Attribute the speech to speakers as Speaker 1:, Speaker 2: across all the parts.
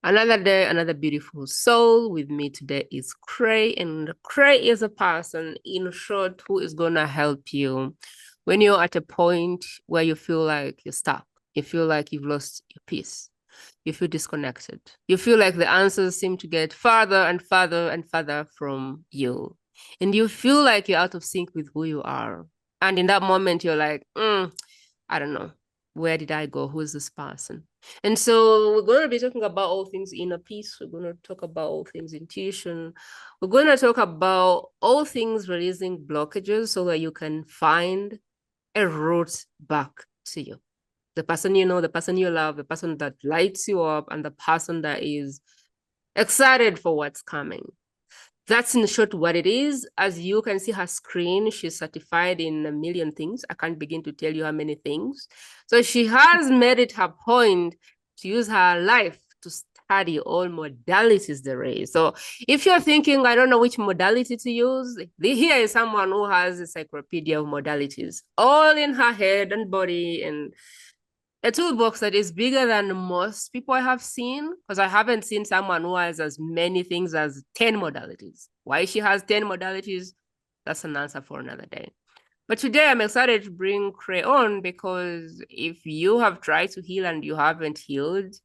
Speaker 1: Another day, another beautiful soul. With me today is Khrey, and Khrey is a person, in short, who is gonna help you when you're at a point where you feel like you're stuck. You feel like you've lost your peace. You feel disconnected. You feel like the answers seem to get farther and farther and farther from you. And you feel like you're out of sync with who you are. And in that moment, you're like, I don't know. Where did I go? Who is this person? And so we're going to be talking about all things inner peace. We're going to talk about all things intuition. We're going to talk about all things releasing blockages so that you can find a route back to you. The person you know, the person you love, the person that lights you up, and the person that is excited for what's coming. That's in short what it is. As you can see her screen, she's certified in a million things. I can't begin to tell you how many things. So she has made it her point to use her life to study all modalities there is. So if you're thinking, I don't know which modality to use, here is someone who has a encyclopedia of modalities, all in her head and body, and a toolbox that is bigger than most people I have seen, because I haven't seen someone who has as many things as 10 modalities. Why she has 10 modalities, that's an answer for another day. But today I'm excited to bring Khrey on because if you have tried to heal and you haven't healed,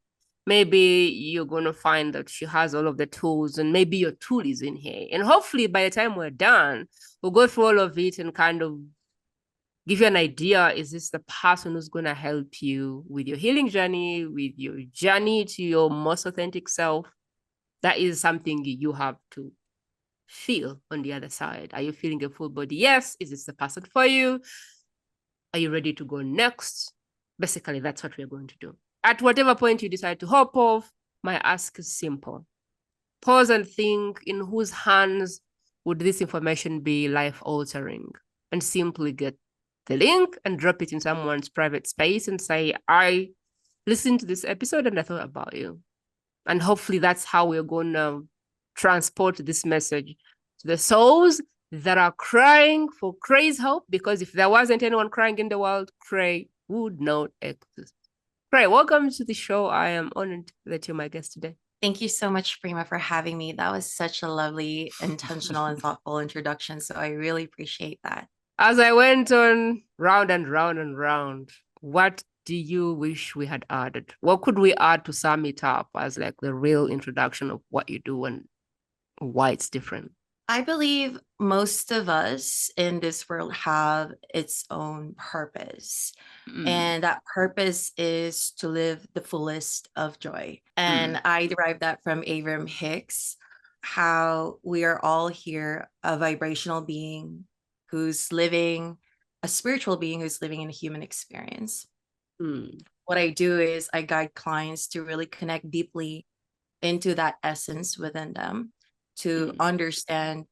Speaker 1: maybe you're going to find that she has all of the tools and maybe your tool is in here. And hopefully by the time we're done, we'll go through all of it and kind of give you an idea, is this the person who's going to help you with your healing journey, with your journey to your most authentic self? That is something you have to feel on the other side. Are you feeling a full body? Yes. Is this the person for you? Are you ready to go next? Basically, that's what we're going to do. At whatever point you decide to hop off, my ask is simple. Pause and think, in whose hands would this information be life altering? And simply get the link and drop it in someone's private space and say, I listened to this episode and I thought about you. And hopefully that's how we're going to transport this message to the souls that are crying for Khrey's help. Because if there wasn't anyone crying in the world, Khrey would not exist. Khrey, welcome to the show. I am honored that you're my guest today.
Speaker 2: Thank you so much, Prima, for having me. That was such a lovely, intentional, and thoughtful introduction. So I really appreciate that.
Speaker 1: As I went on round and round and round, what do you wish we had added? What could we add to sum it up as like the real introduction of what you do and why it's different?
Speaker 2: I believe most of us in this world have its own purpose.
Speaker 1: Mm,
Speaker 2: And that purpose is to live the fullest of joy.
Speaker 1: mm,
Speaker 2: And I derive that from Abram Hicks, how we are all here a vibrational being who's living, a spiritual being who's living in a human experience.
Speaker 1: mm,
Speaker 2: What I do is I guide clients to really connect deeply into that essence within them, to
Speaker 1: mm,
Speaker 2: understand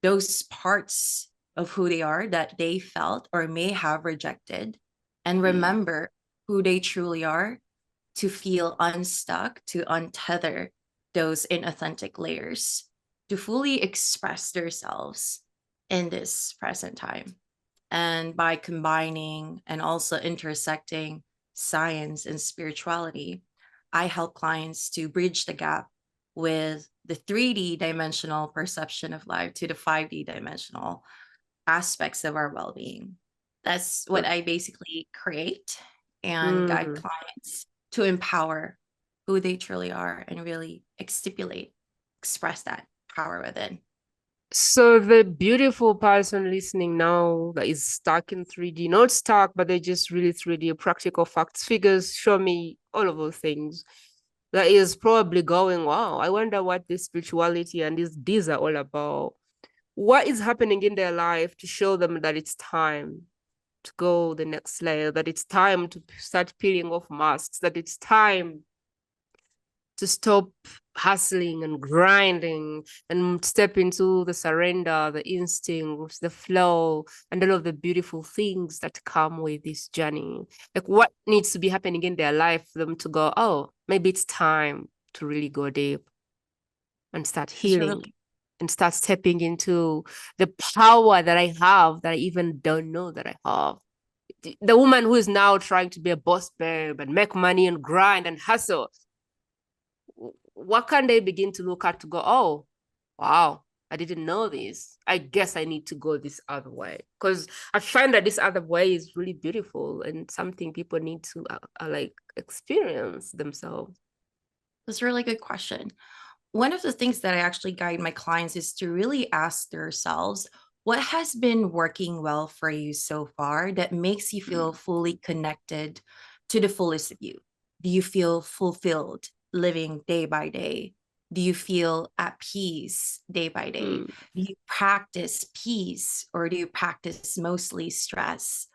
Speaker 2: those parts of who they are that they felt or may have rejected, and
Speaker 1: mm,
Speaker 2: remember who they truly are, to feel unstuck, to untether those inauthentic layers, to fully express themselves in this present time. And by combining and also intersecting science and spirituality, I help clients to bridge the gap with the 3D dimensional perception of life to the 5D dimensional aspects of our well being. That's what I basically create and guide
Speaker 1: mm.
Speaker 2: clients to empower who they truly are and really express that power within.
Speaker 1: So the beautiful person listening now that is stuck in 3D, not stuck, but they just really 3D, practical facts, figures, show me all of those things. That is probably going, wow, I wonder what this spirituality and these are all about. What is happening in their life to show them that it's time to go the next layer, that it's time to start peeling off masks, that it's time to stop hustling and grinding and step into the surrender, the instincts, the flow, and all of the beautiful things that come with this journey. Like what needs to be happening in their life for them to go, oh, maybe it's time to really go deep and start healing
Speaker 2: Absolutely.
Speaker 1: and start stepping into the power that I have that I even don't know that I have. The woman who is now trying to be a boss babe and make money and grind and hustle, what can they begin to look at to go, oh, wow, I didn't know this. I guess I need to go this other way. Because I find that this other way is really beautiful and something people need to like experience themselves.
Speaker 2: That's a really good question. One of the things that I actually guide my clients is to really ask themselves, what has been working well for you so far that makes you feel fully connected to the fullest of you? Do you feel fulfilled living day by day? Do you feel at peace day by day?
Speaker 1: Mm,
Speaker 2: Do you practice peace or do you practice mostly stress?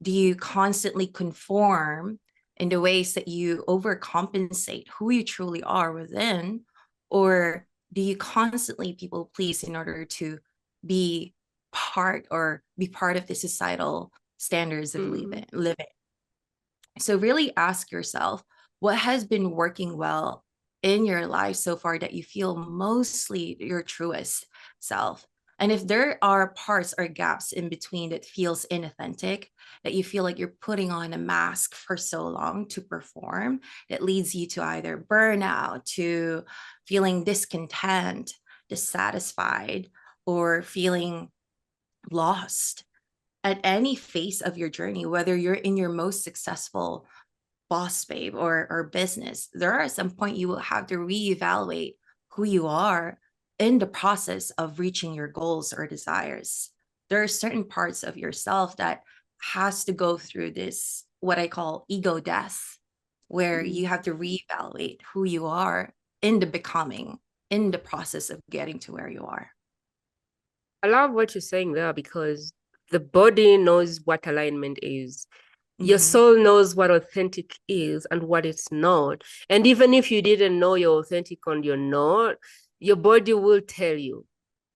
Speaker 2: Do you constantly conform in the ways that you overcompensate who you truly are within? Or do you constantly people please in order to be be part of the societal standards of
Speaker 1: mm,
Speaker 2: living? So really ask yourself, what has been working well in your life so far that you feel mostly your truest self? And if there are parts or gaps in between that feels inauthentic, that you feel like you're putting on a mask for so long to perform, that leads you to either burnout, to feeling discontent, dissatisfied, or feeling lost at any phase of your journey, whether you're in your most successful boss babe or business, there are some point you will have to reevaluate who you are in the process of reaching your goals or desires. There are certain parts of yourself that has to go through this, what I call ego death, where you
Speaker 1: mm.
Speaker 2: have to reevaluate who you are in the becoming, in the process of getting to where you are.
Speaker 1: I love what you're saying there because the body knows what alignment is. Your
Speaker 2: Mm-hmm.
Speaker 1: soul knows what authentic is and what it's not. And even if you didn't know you're authentic and you're not, your body will tell you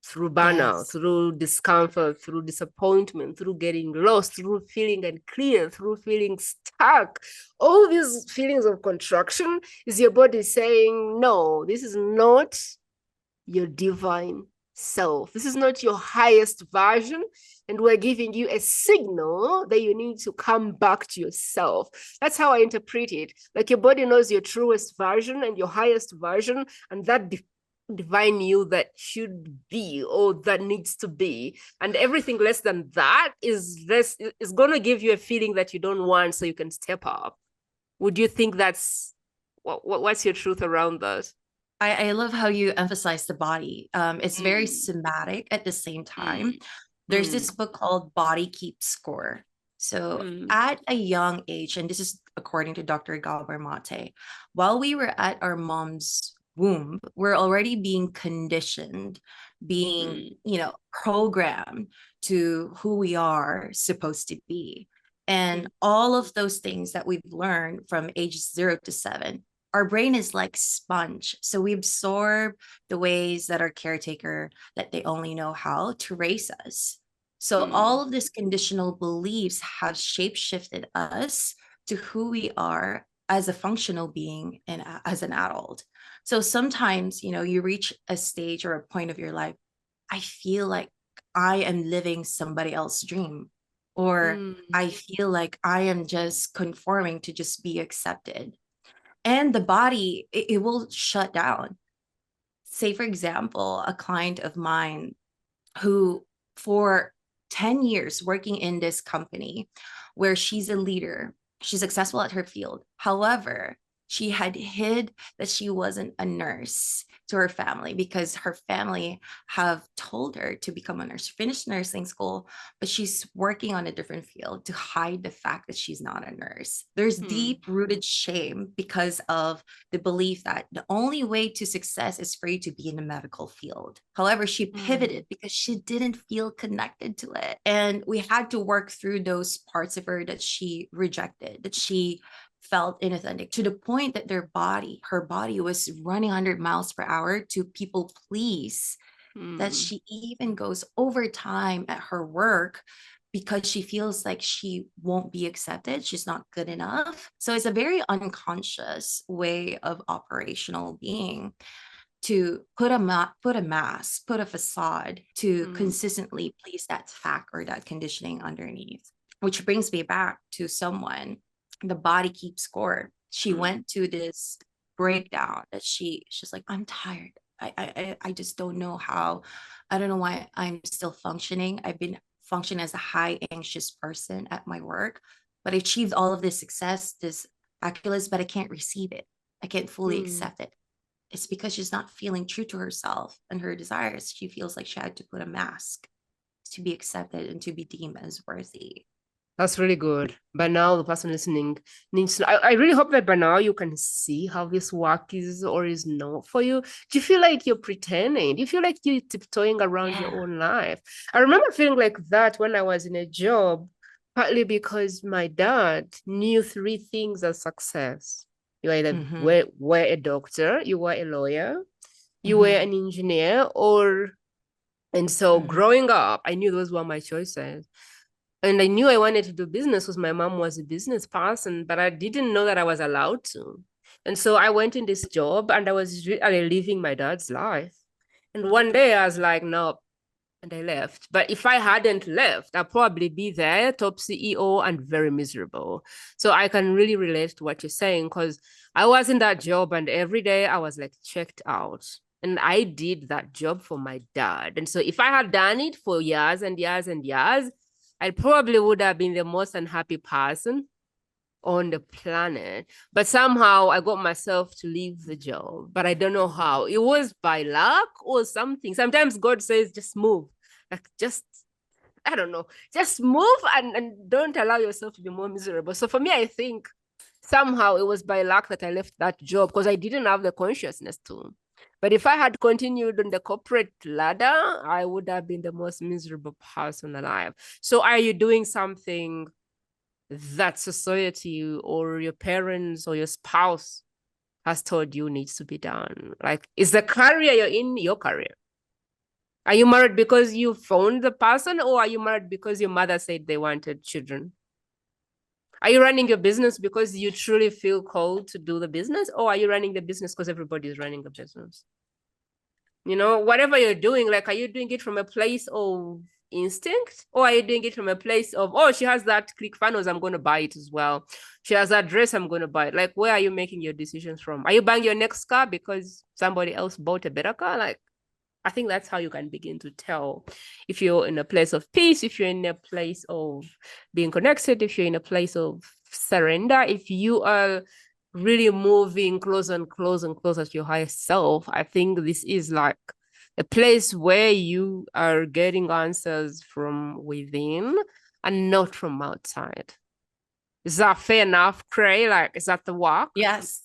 Speaker 1: through burnout,
Speaker 2: Yes.
Speaker 1: through discomfort, through disappointment, through getting lost, through feeling unclear, through feeling stuck. All these feelings of contraction is your body saying, no, this is not your divine self. This is not your highest version. And we're giving you a signal that you need to come back to yourself. That's how I interpret it. Like your body knows your truest version and your highest version, and that divine you that should be or that needs to be. And everything less than that is going to give you a feeling that you don't want so you can step up. Would you think that's what's your truth around that?
Speaker 2: I love how you emphasize the body. It's very
Speaker 1: Mm,
Speaker 2: somatic at the same time.
Speaker 1: mm,
Speaker 2: There's
Speaker 1: mm,
Speaker 2: this book called Body Keeps Score. So
Speaker 1: mm,
Speaker 2: at a young age, and this is according to Dr. Gabor Mate, while we were at our mom's womb, we're already being conditioned, being,
Speaker 1: mm,
Speaker 2: programmed to who we are supposed to be. And
Speaker 1: mm,
Speaker 2: all of those things that we've learned from age 0 to 7, our brain is like sponge, so we absorb the ways that our caretaker, that they only know how to raise us. So
Speaker 1: mm,
Speaker 2: all of these conditional beliefs have shape shifted us to who we are as a functional being and as an adult. So sometimes, you reach a stage or a point of your life, I feel like I am living somebody else's dream, or
Speaker 1: mm,
Speaker 2: I feel like I am just conforming to just be accepted, and the body, it will shut down. Say for example, a client of mine who for 10 years working in this company where she's a leader, she's successful at her field. However, she had hid that she wasn't a nurse to her family because her family have told her to become a nurse, finish nursing school, but she's working on a different field to hide the fact that she's not a nurse. There's
Speaker 1: mm,
Speaker 2: deep rooted shame because of the belief that the only way to success is for you to be in the medical field. However, she
Speaker 1: mm,
Speaker 2: pivoted because she didn't feel connected to it. And we had to work through those parts of her that she rejected, that she felt inauthentic, to the point that her body was running 100 miles per hour to people please, that
Speaker 1: mm,
Speaker 2: she even goes overtime at her work because she feels like she won't be accepted. She's not good enough. So it's a very unconscious way of operational being, to put a mask, put a facade to
Speaker 1: mm,
Speaker 2: consistently please that fact or that conditioning underneath. Which brings me back to someone, the body keeps score. She
Speaker 1: mm,
Speaker 2: went to this breakdown that she's like, I'm tired. I just don't know how. I don't know why I'm still functioning. I've been functioning as a high anxious person at my work, but I achieved all of this success, this accolades, but I can't receive it. I can't fully
Speaker 1: Mm.
Speaker 2: accept it. It's because she's not feeling true to herself and her desires. She feels like she had to put a mask to be accepted and to be deemed as worthy.
Speaker 1: That's really good. But now the person listening needs to. I really hope that by now you can see how this work is or is not for you. Do you feel like you're pretending? Do you feel like you're tiptoeing around your
Speaker 2: Yeah.
Speaker 1: own life? I remember feeling like that when I was in a job, partly because my dad knew three things as success. You either
Speaker 2: Mm-hmm.
Speaker 1: were a doctor, you were a lawyer, you were
Speaker 2: Mm-hmm.
Speaker 1: an engineer, or and so
Speaker 2: Mm-hmm.
Speaker 1: growing up, I knew those were my choices. And I knew I wanted to do business because my mom was a business person, but I didn't know that I was allowed to. And so I went in this job and I was really living my dad's life. And one day I was like, no, and I left. But if I hadn't left, I'd probably be there, top CEO, and very miserable. So I can really relate to what you're saying because I was in that job and every day I was like checked out. And I did that job for my dad. And so if I had done it for years and years and years, I probably would have been the most unhappy person on the planet. But somehow I got myself to leave the job, but I don't know how. It was by luck or something. Sometimes God says, just move. Like, just, I don't know, just move and don't allow yourself to be more miserable. So for me, I think somehow it was by luck that I left that job because I didn't have the consciousness to. But if I had continued on the corporate ladder, I would have been the most miserable person alive. So are you doing something that society or your parents or your spouse has told you needs to be done? Like, is the career you're in your career? Are you married because you found the person, or are you married because your mother said they wanted children? Are you running your business because you truly feel called to do the business, or are you running the business because everybody is running a business? You know, whatever you're doing, like, are you doing it from a place of instinct, or are you doing it from a place of, oh, she has that click funnels, I'm going to buy it as well. She has that dress, I'm going to buy it. Like, where are you making your decisions from? Are you buying your next car because somebody else bought a better car? Like, I think that's how you can begin to tell if you're in a place of peace, if you're in a place of being connected, if you're in a place of surrender, if you are really moving closer and closer and closer to your higher self. I think this is like a place where you are getting answers from within and not from outside. Is that fair enough, Khrey? Like, is that the work?
Speaker 2: Yes,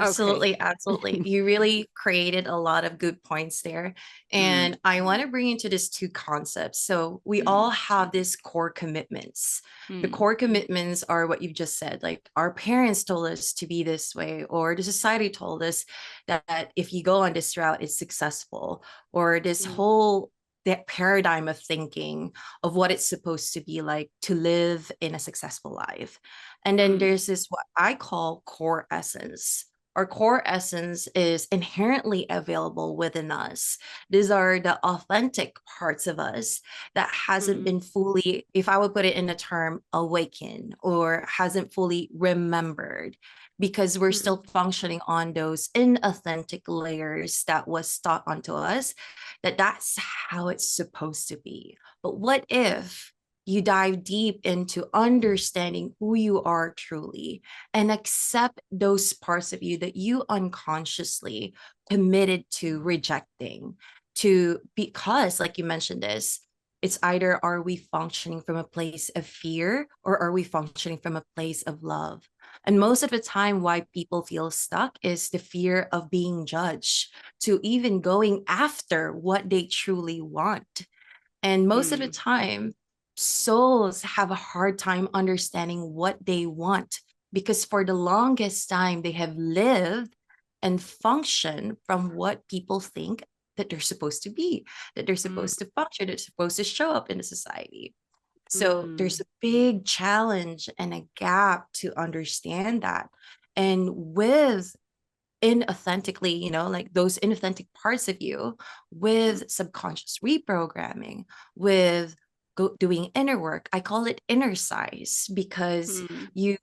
Speaker 1: Okay.
Speaker 2: absolutely, absolutely. You really created a lot of good points there.
Speaker 1: Mm,
Speaker 2: And I want to bring into this two concepts. So we all have these core commitments. The
Speaker 1: mm,
Speaker 2: core commitments are what you've just said. Like our parents told us to be this way, or the society told us that if you go on this route, it's successful, or this
Speaker 1: mm,
Speaker 2: whole that paradigm of thinking of what it's supposed to be like to live in a successful life. And then
Speaker 1: mm,
Speaker 2: there's this what I call core essence. Our core essence is inherently available within us. These are the authentic parts of us that hasn't
Speaker 1: mm,
Speaker 2: been fully, if I would put it in a term, awakened or hasn't fully remembered because we're
Speaker 1: mm,
Speaker 2: still functioning on those inauthentic layers that was taught onto us that that's how it's supposed to be. But what if you dive deep into understanding who you are truly and accept those parts of you that you unconsciously committed to rejecting to because like you mentioned this, it's either are we functioning from a place of fear or are we functioning from a place of love. And most of the time why people feel stuck is the fear of being judged to even going after what they truly want. And most of the
Speaker 1: mm,
Speaker 2: time, souls have a hard time understanding what they want because for the longest time, they have lived and functioned from what people think that they're supposed to be, that they're
Speaker 1: mm,
Speaker 2: supposed to function, they're supposed to show up in the society. So there's
Speaker 1: mm,
Speaker 2: a big challenge and a gap to understand that. And with inauthentically, like those inauthentic parts of you
Speaker 1: mm,
Speaker 2: with subconscious reprogramming, with doing inner work. I call it inner size because
Speaker 1: mm,
Speaker 2: you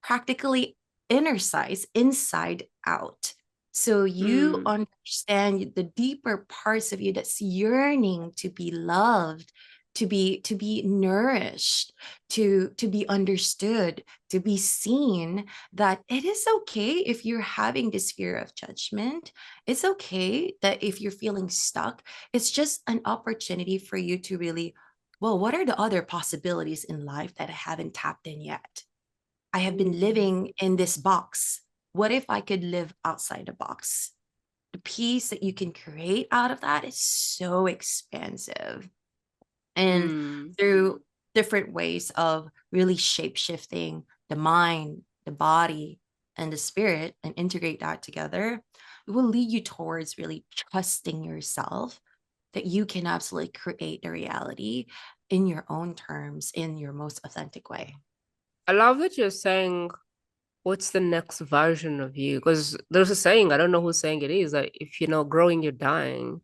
Speaker 2: practically inner size inside out. So you
Speaker 1: Mm.
Speaker 2: understand the deeper parts of you that's yearning to be loved, to be nourished, to be understood, to be seen, that it is okay if you're having this fear of judgment. It's okay that if you're feeling stuck, it's just an opportunity for you to really, well, what are the other possibilities in life that I haven't tapped in yet? I have been
Speaker 1: Mm.
Speaker 2: living in this box. What if I could live outside the box? The peace that you can create out of that is so expansive. And
Speaker 1: Mm.
Speaker 2: through different ways of really shape shifting the mind, the body, and the spirit, and integrate that together, it will lead you towards really trusting yourself that you can absolutely create the reality in your own terms, in your most authentic way.
Speaker 1: I love that you're saying, what's the next version of you? Because there's a saying, I don't know who's saying it is, that if you're not growing, you're dying.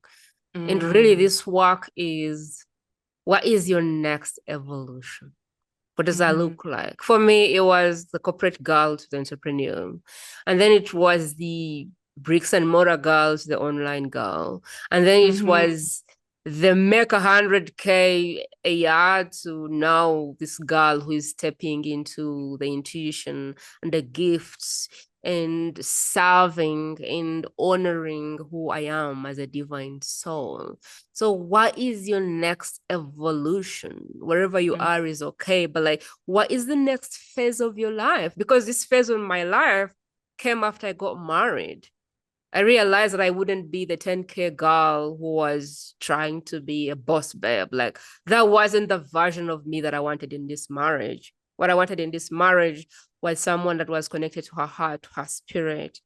Speaker 1: And really,
Speaker 2: Mm,
Speaker 1: this work is, what is your next evolution? What does that
Speaker 2: mhm,
Speaker 1: look like? For me, it was the corporate girl to the entrepreneur. And then it was the bricks and mortar girl to the online girl. And then it
Speaker 2: mhm,
Speaker 1: was the make 100K a year to now this girl who is stepping into the intuition and the gifts and serving and honoring who I am as a divine soul. So what is your next evolution? Wherever you
Speaker 2: mhm,
Speaker 1: are is okay, but like, what is the next phase of your life? Because this phase of my life came after I got married. I realized that I wouldn't be the 10K girl who was trying to be a boss babe. Like, that wasn't the version of me that I wanted in this marriage. What I wanted in this marriage was someone that was connected to her heart, to her spirit,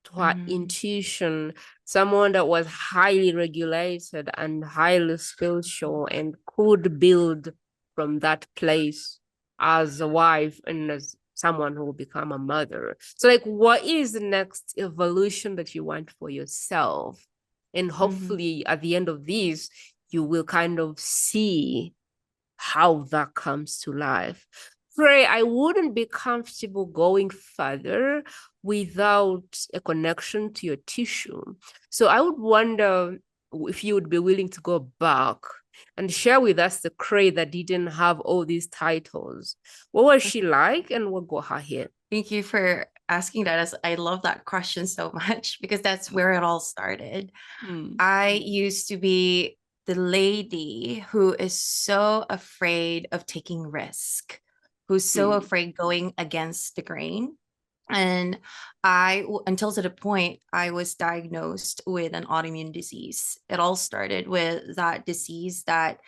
Speaker 1: to her
Speaker 2: mhm,
Speaker 1: intuition, someone that was highly regulated and highly spiritual and could build from that place as a wife and as someone who will become a mother. So, like, what is the next evolution that you want for yourself? And
Speaker 2: mhm,
Speaker 1: hopefully, at the end of this, you will kind of see how that comes to life. Khrey, I wouldn't be comfortable going further without a connection to your tissue. So I would wonder if you would be willing to go back and share with us the Khrey that didn't have all these titles. What was she like and what got her here?
Speaker 2: Thank you for asking that. As I love that question so much because that's where it all started.
Speaker 1: Hmm.
Speaker 2: I used to be the lady who is so afraid of taking risk, who's so
Speaker 1: Hmm.
Speaker 2: afraid going against the grain. And until to the point, I was diagnosed with an autoimmune disease. It all started with that disease that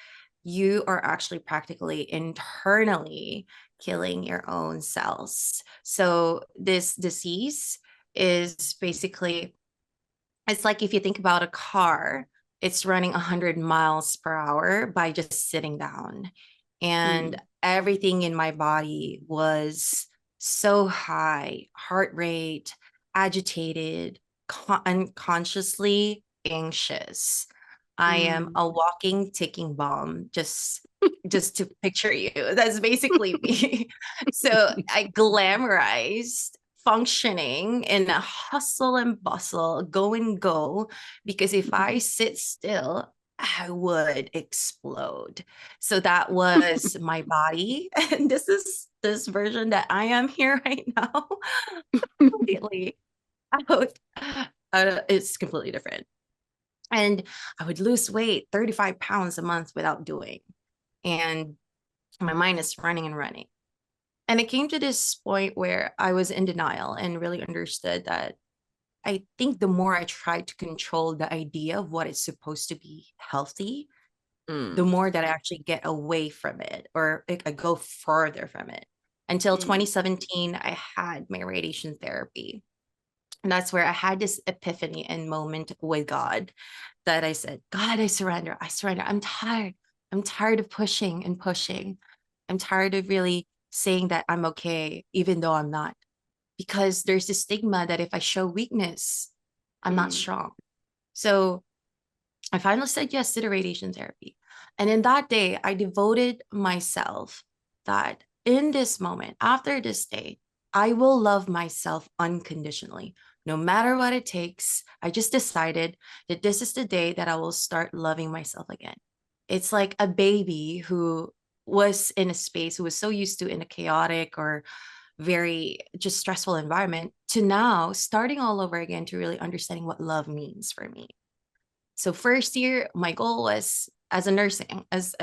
Speaker 2: you are actually practically internally killing your own cells. So this disease is basically, it's like if you think about a car, it's running 100 miles per hour by just sitting down. And
Speaker 1: Hmm.
Speaker 2: everything in my body was so high, heart rate, agitated, unconsciously anxious. I am
Speaker 1: Hmm.
Speaker 2: a walking ticking bomb, just to picture you. That's basically me. So I glamorized functioning in a hustle and bustle, go and go, because if I sit still, I would explode. So that was my body. And this is this version that I am here right now. Completely out. It's completely different. And I would lose weight, 35 pounds a month without doing. And my mind is running and running. And it came to this point where I was in denial and really understood that I think the more I tried to control the idea of what is supposed to be healthy, the
Speaker 1: Hmm.
Speaker 2: more that I actually get away from it or I go further from it. Until
Speaker 1: Hmm.
Speaker 2: 2017, I had my radiation therapy. And that's where I had this epiphany and moment with God that I said, God, I surrender. I surrender. I'm tired. I'm tired of pushing and pushing. I'm tired of really saying that I'm okay, even though I'm not. Because there's this stigma that if I show weakness, I'm not
Speaker 1: Hmm.
Speaker 2: strong. So I finally said yes to the radiation therapy. And in that day, I devoted myself that in this moment, after this day, I will love myself unconditionally, No matter what it takes, I just decided that this is the day that I will start loving myself again. It's like a baby who was in a space, who was so used to in a chaotic or very just stressful environment, to now starting all over again to really understanding what love means for me. So first year, my goal was as a nursing, as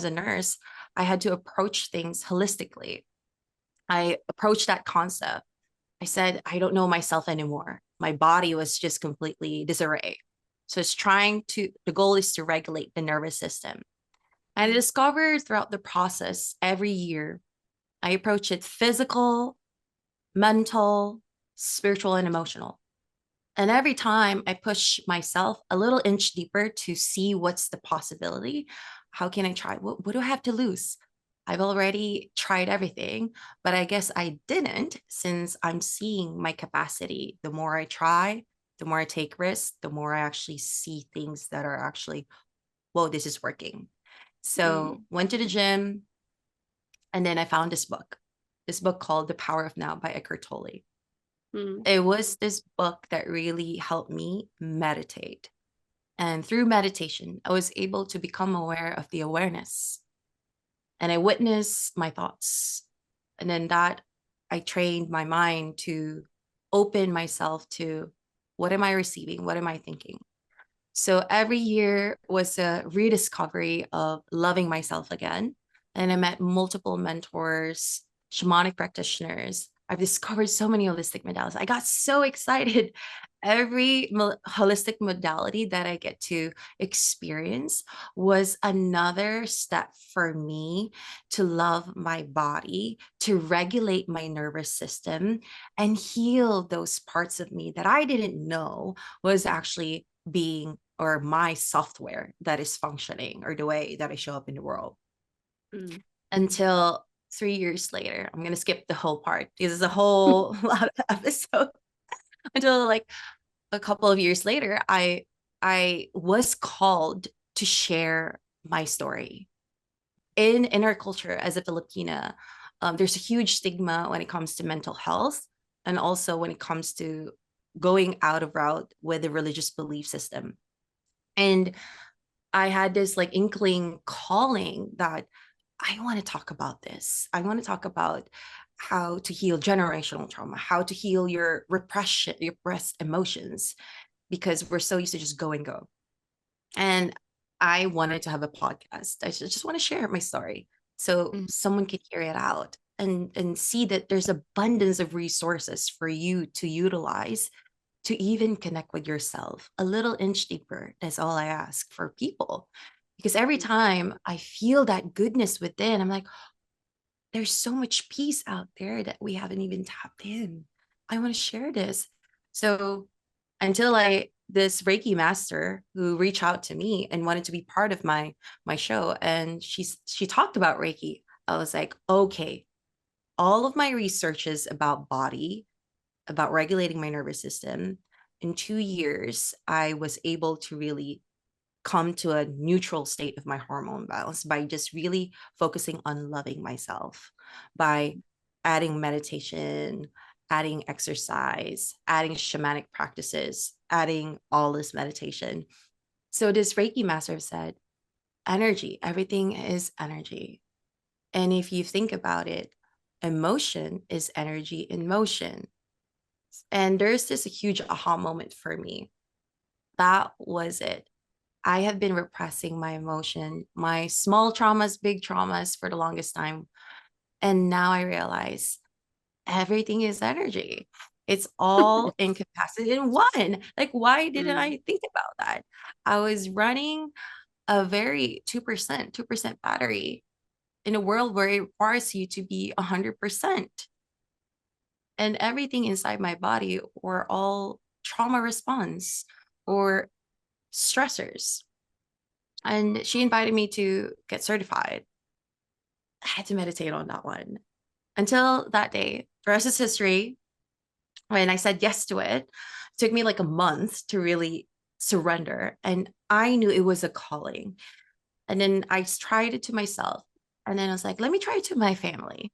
Speaker 2: a nurse, I had to approach things holistically. I approached that concept. I said, I don't know myself anymore. My body was just completely disarray. So it's the goal is to regulate the nervous system. And I discovered throughout the process, every year, I approach it physical, mental, spiritual, and emotional. And every time I push myself a little inch deeper to see what's the possibility, how can I try? What do I have to lose? I've already tried everything, but I guess I didn't, since I'm seeing my capacity. The more I try, the more I take risks, the more I actually see things that are actually, whoa, this is working. So
Speaker 1: Mm.
Speaker 2: went to the gym, and then I found this book called The Power of Now by Eckhart Tolle.
Speaker 1: Mm.
Speaker 2: It was this book that really helped me meditate. And through meditation, I was able to become aware of the awareness, and I witnessed my thoughts. And then that I trained my mind to open myself to, what am I receiving? What am I thinking? So every year was a rediscovery of loving myself again. And I met multiple mentors, shamanic practitioners. I've discovered so many holistic modalities. I got so excited. Every holistic modality that I get to experience was another step for me to love my body, to regulate my nervous system, and heal those parts of me that I didn't know was actually being, or my software that is functioning, or the way that I show up in the world.
Speaker 1: Mm.
Speaker 2: Until 3 years later, I'm going to skip the whole part because it's a whole lot of episode. Until like a couple of years later, I was called to share my story. In our culture as a Filipina, there's a huge stigma when it comes to mental health, and also when it comes to going out of route with the religious belief system. And I had this like inkling calling that I want to talk about this. I want to talk about how to heal generational trauma, how to heal your repression, your repressed emotions, because we're so used to just go and go. And I wanted to have a podcast. I just want to share my story so
Speaker 1: Mm.
Speaker 2: someone could hear it out, and see that there's abundance of resources for you to utilize to even connect with yourself a little inch deeper. That's all I ask for people. Because every time I feel that goodness within, I'm like, there's so much peace out there that we haven't even tapped in. I want to share this. So until I this Reiki master who reached out to me and wanted to be part of my show, and she talked about Reiki, I was like, okay, all of my researches about body, about regulating my nervous system, in 2 years, I was able to really come to a neutral state of my hormone balance by just really focusing on loving myself, by adding meditation, adding exercise, adding shamanic practices, adding all this meditation. So this Reiki master said, energy, everything is energy. And if you think about it, emotion is energy in motion. And there's this a huge aha moment for me. That was it. I have been repressing my emotion, my small traumas, big traumas for the longest time. And now I realize everything is energy. It's all incapacitated in one. Like, why didn't
Speaker 1: Mm.
Speaker 2: I think about that? I was running a very 2% battery in a world where it requires you to be 100%. And everything inside my body were all trauma response or stressors. And she invited me to get certified. I had to meditate on that one. Until that day, the rest is history. When I said yes to it, it took me like a month to really surrender. And I knew it was a calling. And then I tried it to myself. And then I was like, let me try it to my family.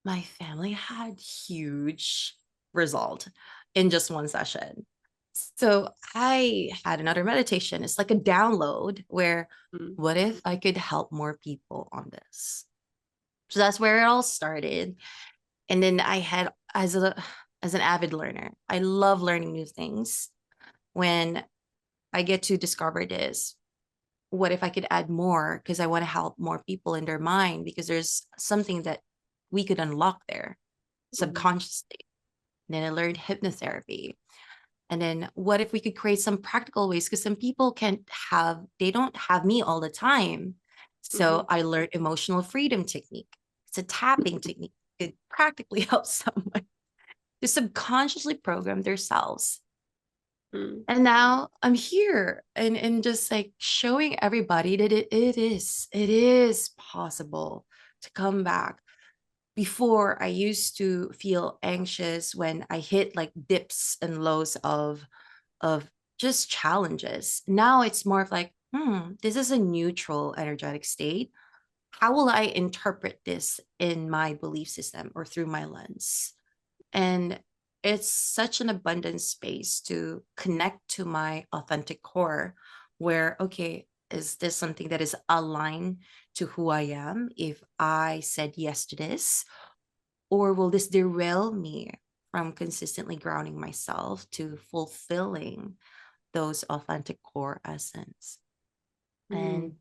Speaker 2: My family had huge result. in just one session. So I had another meditation. It's like a download where,
Speaker 1: Mm.
Speaker 2: what if I could help more people on this? So that's where it all started. And then I had, as an avid learner, I love learning new things. When I get to discover this, what if I could add more? Because I want to help more people in their mind, because there's something that we could unlock there
Speaker 1: Mm.
Speaker 2: subconsciously. And then I learned hypnotherapy. And then what if we could create some practical ways? Because some people they don't have me all the time. So
Speaker 1: Mhm.
Speaker 2: I learned emotional freedom technique. It's a tapping technique. It practically helps someone to subconsciously program themselves.
Speaker 1: Mm.
Speaker 2: And now I'm here and just like showing everybody that it is possible to come back. Before, I used to feel anxious when I hit like dips and lows of just challenges. Now it's more of like, this is a neutral energetic state. How will I interpret this in my belief system or through my lens? And it's such an abundant space to connect to my authentic core, where, okay, is this something that is aligned to who I am if I said yes to this? Or will this derail me from consistently grounding myself to fulfilling those authentic core essence? And
Speaker 1: Mm.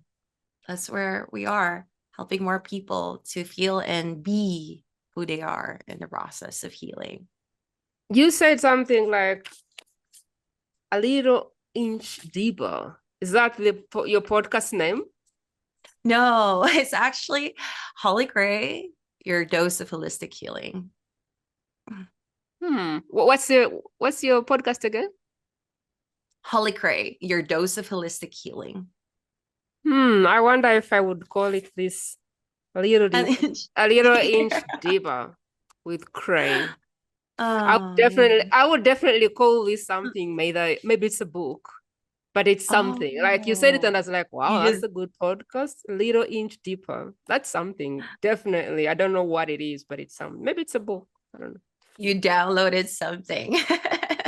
Speaker 2: that's where we are, helping more people to feel and be who they are in the process of healing.
Speaker 1: You said something like a little inch deeper. Is that your podcast name?
Speaker 2: No, it's actually Holly Khrey, your dose of holistic healing.
Speaker 1: What's your podcast again?
Speaker 2: Holly Khrey, your dose of holistic healing.
Speaker 1: I wonder if I would call it this
Speaker 2: And it's
Speaker 1: a little inch
Speaker 2: dear.
Speaker 1: deeper with Khrey.
Speaker 2: Oh, yeah.
Speaker 1: I would definitely call this something. Maybe it's a book, but it's something. Like you said it, and I
Speaker 2: Oh,
Speaker 1: was like, wow,
Speaker 2: you
Speaker 1: that's
Speaker 2: just
Speaker 1: a good podcast. A little inch deeper. That's something. Definitely. I don't know what it is, but it's some. Maybe it's a book. I don't know.
Speaker 2: you downloaded something.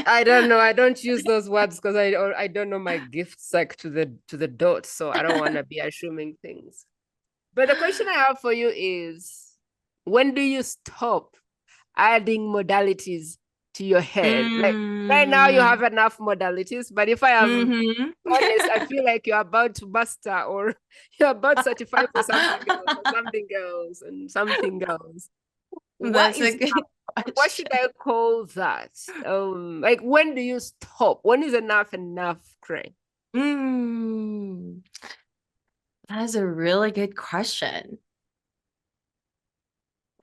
Speaker 1: I don't know. I don't use those words because I don't know my gifts like to the dot. So I don't want to be assuming things. But the question I have for you is, when do you stop adding modalities to your head? Like right now you have
Speaker 2: Mm,
Speaker 1: enough modalities, but if I am
Speaker 2: mhm.
Speaker 1: honest, I feel like you're about to master or you're about to certify for something else and something else. What
Speaker 2: That's a
Speaker 1: is
Speaker 2: good
Speaker 1: what should
Speaker 2: question.
Speaker 1: I call that? Like when do you stop? When is enough, Khrey?
Speaker 2: Mm, that's a really good question.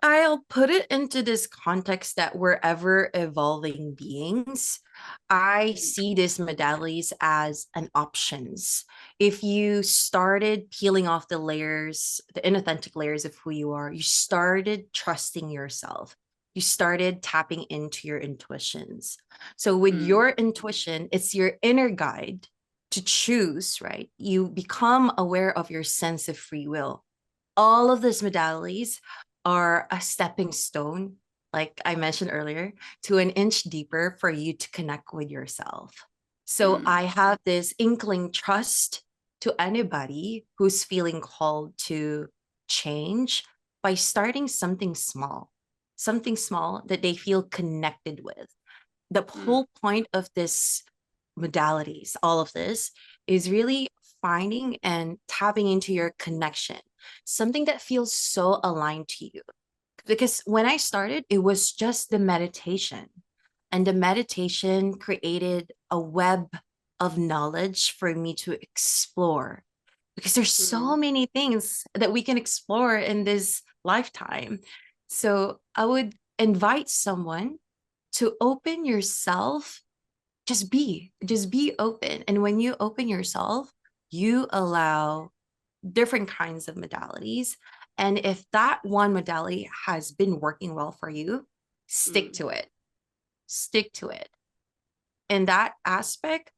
Speaker 2: I'll put it into this context that we're ever evolving beings. I see these modalities as an options. If you started peeling off the layers, the inauthentic layers of who you are, you started trusting yourself. You started tapping into your intuitions. So with
Speaker 1: Mm.
Speaker 2: your intuition, it's your inner guide to choose, right? You become aware of your sense of free will. All of these modalities are a stepping stone, like I mentioned earlier, to an inch deeper for you to connect with yourself. So
Speaker 1: Mm.
Speaker 2: I have this inkling trust to anybody who's feeling called to change by starting something small that they feel connected with. The
Speaker 1: Mm.
Speaker 2: whole point of this modalities, all of this, is really finding and tapping into your connection, something that feels so aligned to you. Because when I started, it was just the meditation, and the meditation created a web of knowledge for me to explore, because there's so
Speaker 1: Mm.
Speaker 2: many things that we can explore in this lifetime. So I would invite someone to open yourself. Just be open, and when you open yourself, you allow different kinds of modalities. And if that one modality has been working well for you, stick
Speaker 1: Mm.
Speaker 2: to it. Stick to it. In that aspect,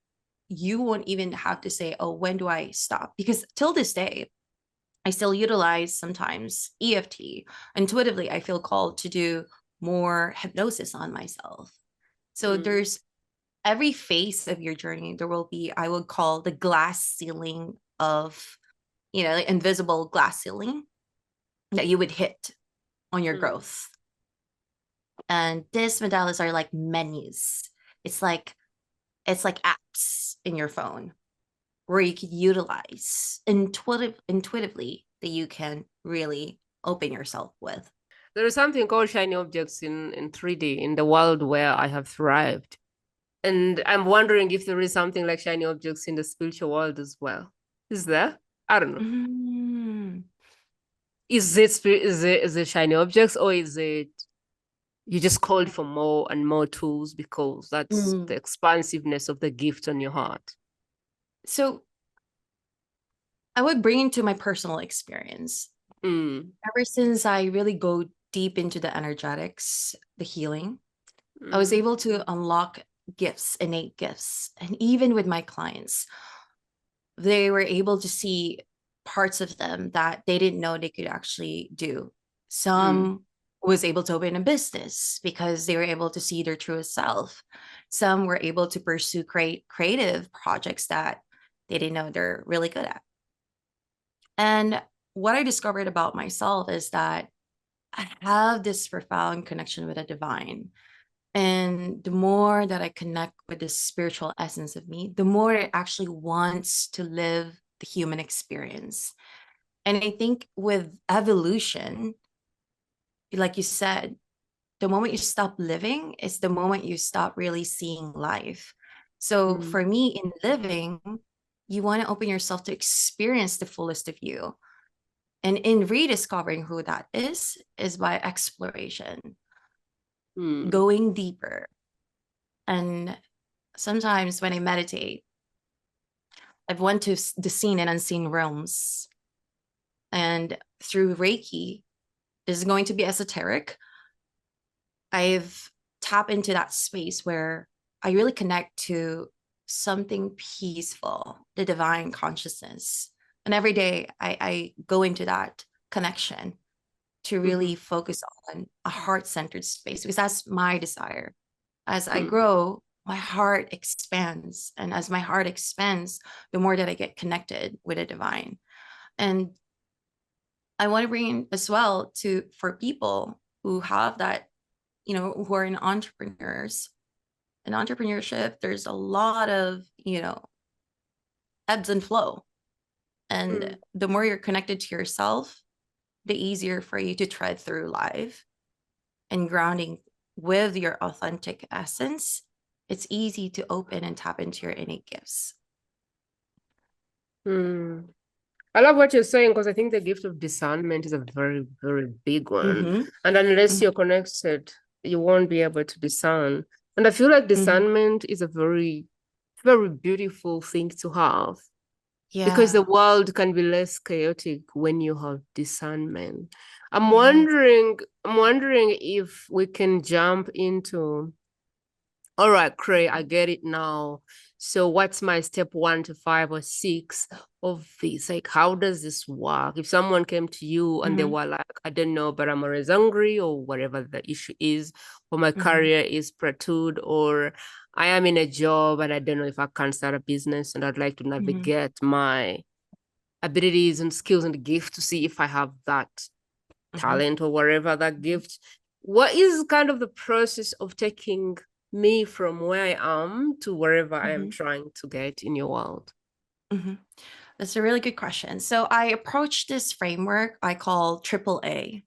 Speaker 2: you won't even have to say, oh, when do I stop? Because till this day, I still utilize sometimes EFT. Intuitively, I feel called to do more hypnosis on myself. So
Speaker 1: Mm,
Speaker 2: there's every phase of your journey, there will be, I would call the glass ceiling of, like invisible glass ceiling that you would hit on your
Speaker 1: mm.
Speaker 2: growth. And these modalities are like menus. It's like apps in your phone where you could utilize intuitively that you can really open yourself with.
Speaker 1: There is something called shiny objects in 3D in the world where I have thrived. And I'm wondering if there is something like shiny objects in the spiritual world as well. Is there? I don't know.
Speaker 2: Mm.
Speaker 1: Is it shiny objects, or is it you just called for more and more tools because that's the
Speaker 2: Mm.
Speaker 1: expansiveness of the gift on your heart?
Speaker 2: So I would bring into my personal experience.
Speaker 1: Mm,
Speaker 2: Ever since I really go deep into the energetics, the healing, I was
Speaker 1: mm,
Speaker 2: able to unlock gifts, innate gifts. And even with my clients, they were able to see parts of them that they didn't know they could actually do.
Speaker 1: mm,
Speaker 2: Some was able to open a business because they were able to see their truest self. Some were able to pursue creative projects that they didn't know they're really good at. And what I discovered about myself is that I have this profound connection with the divine. And the more that I connect with the spiritual essence of me, the more it actually wants to live the human experience. And I think with evolution, like you said, the moment you stop living is the moment you stop really seeing life. So
Speaker 1: mm,
Speaker 2: for me, in living, you want to open yourself to experience the fullest of you. And in rediscovering who that is by exploration,
Speaker 1: mm,
Speaker 2: going deeper. And sometimes when I meditate, I've went to the seen and unseen realms. And through Reiki, this is going to be esoteric. I've tapped into that space where I really connect to something peaceful, the divine consciousness. And every day I go into that connection to really
Speaker 1: mhm,
Speaker 2: focus on a heart-centered space because that's my desire. As I
Speaker 1: mm,
Speaker 2: grow, my heart expands. And as my heart expands, the more that I get connected with the divine. And I want to bring in as well to for people who have that, who are in entrepreneurs. In entrepreneurship, there's a lot of, ebbs and flow. And
Speaker 1: mm,
Speaker 2: the more you're connected to yourself, the easier for you to tread through life and grounding with your authentic essence, it's easy to open and tap into your innate gifts.
Speaker 1: mm. I love what you're saying because I think the gift of discernment is a very, very big one.
Speaker 2: Mm-hmm.
Speaker 1: And unless
Speaker 2: Mm-hmm.
Speaker 1: you're connected, you won't be able to discern. And I feel like
Speaker 2: Mm-hmm.
Speaker 1: discernment is a very, very beautiful thing to have because the
Speaker 2: Yeah.
Speaker 1: world can be less chaotic when you have discernment. I'm
Speaker 2: Yeah.
Speaker 1: wondering, I'm wondering if we can jump into all right, Khrey, I get it now. So what's my step 1 to 5 or 6 of this? Like, how does this work? If someone came to you and they
Speaker 2: Mm-hmm.
Speaker 1: were like, I don't know, but I'm always angry or whatever the issue is, or my
Speaker 2: Mm-hmm.
Speaker 1: career is plateaued, or I am in a job and I don't know if I can start a business and I'd like to
Speaker 2: Mm-hmm.
Speaker 1: navigate my abilities and skills and gift to see if I have that
Speaker 2: Mm-hmm.
Speaker 1: talent or whatever that gift. What is kind of the process of taking me from where I am to wherever I am
Speaker 2: Mm-hmm.
Speaker 1: trying to get in your world?
Speaker 2: Mm-hmm. That's a really good question. So I approach this framework I call triple A.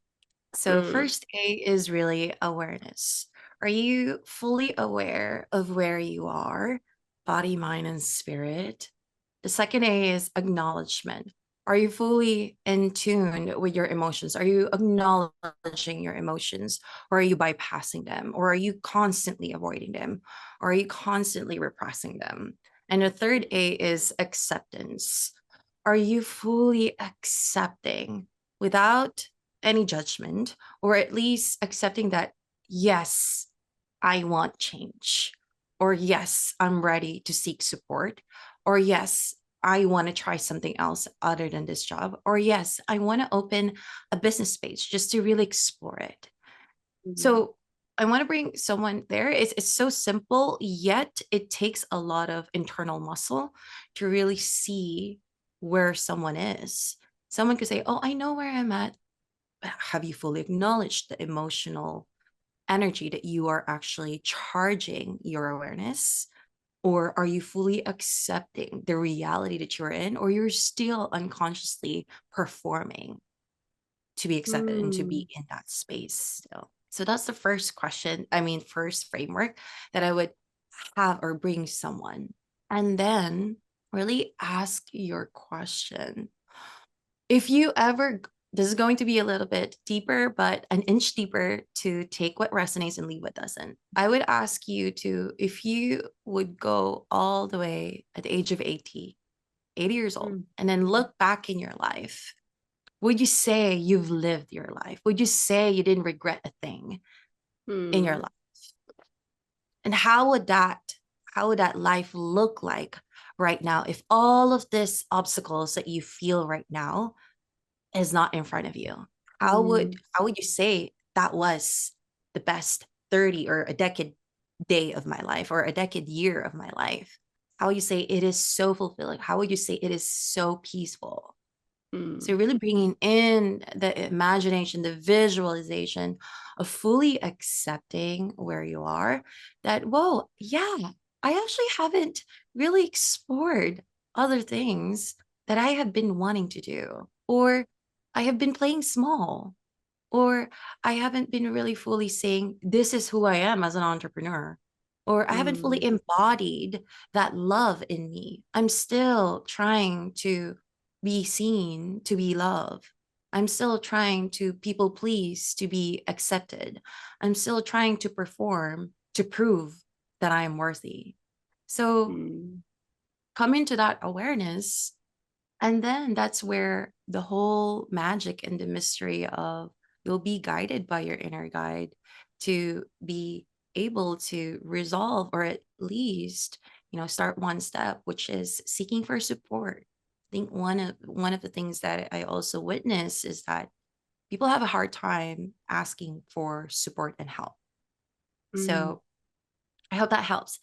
Speaker 2: So
Speaker 1: Mm,
Speaker 2: first A is really awareness. Are you fully aware of where you are, body, mind, and spirit? The second A is acknowledgement. Are you fully in tune with your emotions? Are you acknowledging your emotions? Or are you bypassing them? Or are you constantly avoiding them? Or are you constantly repressing them? And the third A is acceptance. Are you fully accepting without any judgment, or at least accepting that, yes, I want change, or yes, I'm ready to seek support, or yes, I want to try something else other than this job, or yes, I want to open a business page just to really explore it.
Speaker 1: mhm,
Speaker 2: So I want to bring someone there. It's so simple, yet it takes a lot of internal muscle to really see where someone is. Someone could say, "Oh, I know where I'm at." But have you fully acknowledged the emotional energy that you are actually charging your awareness? Or are you fully accepting the reality that you're in, or you're still unconsciously performing to be accepted and to be
Speaker 1: Mm.
Speaker 2: in that space still? So that's the first question. I mean, first framework that I would have or bring someone. And then really ask your question. If you ever, this is going to be a little bit deeper, but an inch deeper to take what resonates and leave what doesn't. I would ask you to, if you would go all the way at the age of 80 years old,
Speaker 1: Mm.
Speaker 2: and then look back in your life, would you say you've lived your life? Would you say you didn't regret a thing in your
Speaker 1: Mm.
Speaker 2: life? And how would that life look like right now if all of these obstacles that you feel right now is not in front of you?
Speaker 1: Mm.
Speaker 2: How would you say that was the best 30 or a decade day of my life, or a decade year of my life? How would you say it is so fulfilling? How would you say it is so peaceful? So
Speaker 1: Mm.
Speaker 2: really bringing in the imagination, the visualization of fully accepting where you are, that, whoa, yeah, I actually haven't really explored other things that I have been wanting to do, or I have been playing small, or I haven't been really fully saying, this is who I am as an entrepreneur, or I haven't fully
Speaker 1: Mm.
Speaker 2: embodied that love in me. I'm still trying to be seen, to be loved. I'm still trying to people please, to be accepted. I'm still trying to perform, to prove that I am worthy. So
Speaker 1: Mm.
Speaker 2: come into that awareness, and then that's where the whole magic and the mystery of, you'll be guided by your inner guide to be able to resolve, or at least, start one step, which is seeking for support. I think one of the things that I also witness is that people have a hard time asking for support and help.
Speaker 1: Mm.
Speaker 2: So I hope that helps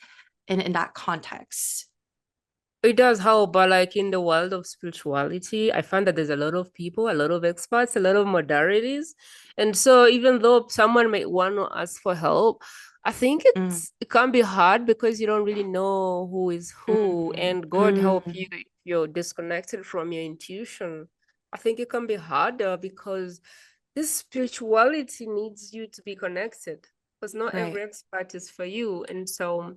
Speaker 2: in that context.
Speaker 1: It does help, but like in the world of spirituality, I find that there's a lot of people, a lot of experts, a lot of modalities. And so even though someone may want to ask for help, I think
Speaker 2: Mm,
Speaker 1: it can be hard because you don't really know who is who.
Speaker 2: mm,
Speaker 1: And God help you
Speaker 2: mm.
Speaker 1: if you're disconnected from your intuition. I think it can be harder because this spirituality needs you to be connected because not
Speaker 2: Right,
Speaker 1: every expert is for you. And so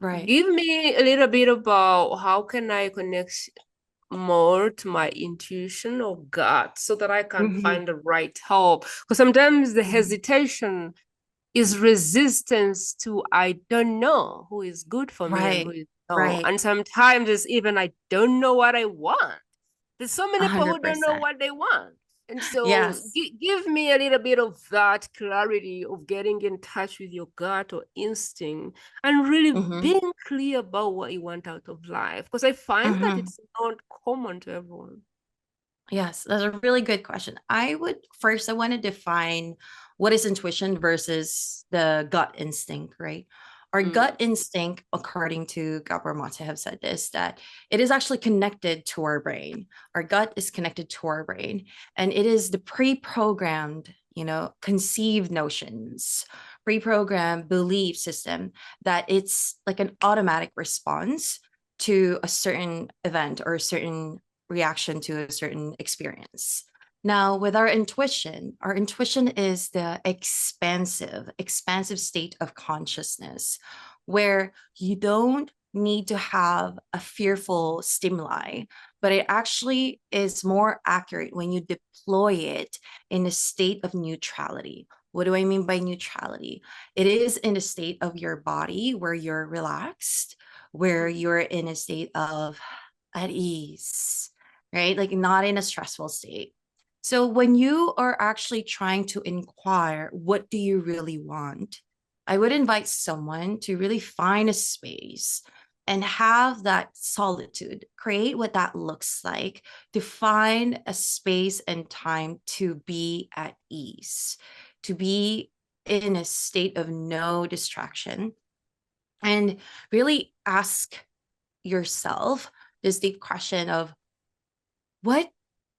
Speaker 2: right.
Speaker 1: give me a little bit about how can I connect more to my intuition or gut so that I can
Speaker 2: Mhm,
Speaker 1: find the right help. Because sometimes the
Speaker 2: mhm.
Speaker 1: hesitation is resistance to I don't know who is good for me and who
Speaker 2: Right,
Speaker 1: is no.
Speaker 2: right.
Speaker 1: And sometimes it's even I don't know what I want. There's so many people who don't know
Speaker 2: 100%.
Speaker 1: what they want. And so
Speaker 2: Yes.
Speaker 1: give me a little bit of that clarity of getting in touch with your gut or instinct and really
Speaker 2: Mhm,
Speaker 1: being clear about what you want out of life. Because I find that
Speaker 2: mhm.
Speaker 1: it's not common to everyone.
Speaker 2: Yes, that's a really good question. I want to define what is intuition versus the gut instinct, right? Our gut
Speaker 1: Mm.
Speaker 2: instinct, according to Gabor Mate, have said this, that it is actually connected to our brain. Our gut is connected to our brain, and it is the pre-programmed, conceived notions, pre-programmed belief system, that it's like an automatic response to a certain event or a certain reaction to a certain experience. Now, with our intuition is the expansive state of consciousness where you don't need to have a fearful stimuli, but it actually is more accurate when you deploy it in a state of neutrality. What do I mean by neutrality? It is in a state of your body where you're relaxed, where you're in a state of at ease, right? Like not in a stressful state. So when you are actually trying to inquire, what do you really want? I would invite someone to really find a space and have that solitude, create what that looks like, to find a space and time to be at ease, to be in a state of no distraction, and really ask yourself this deep question of, what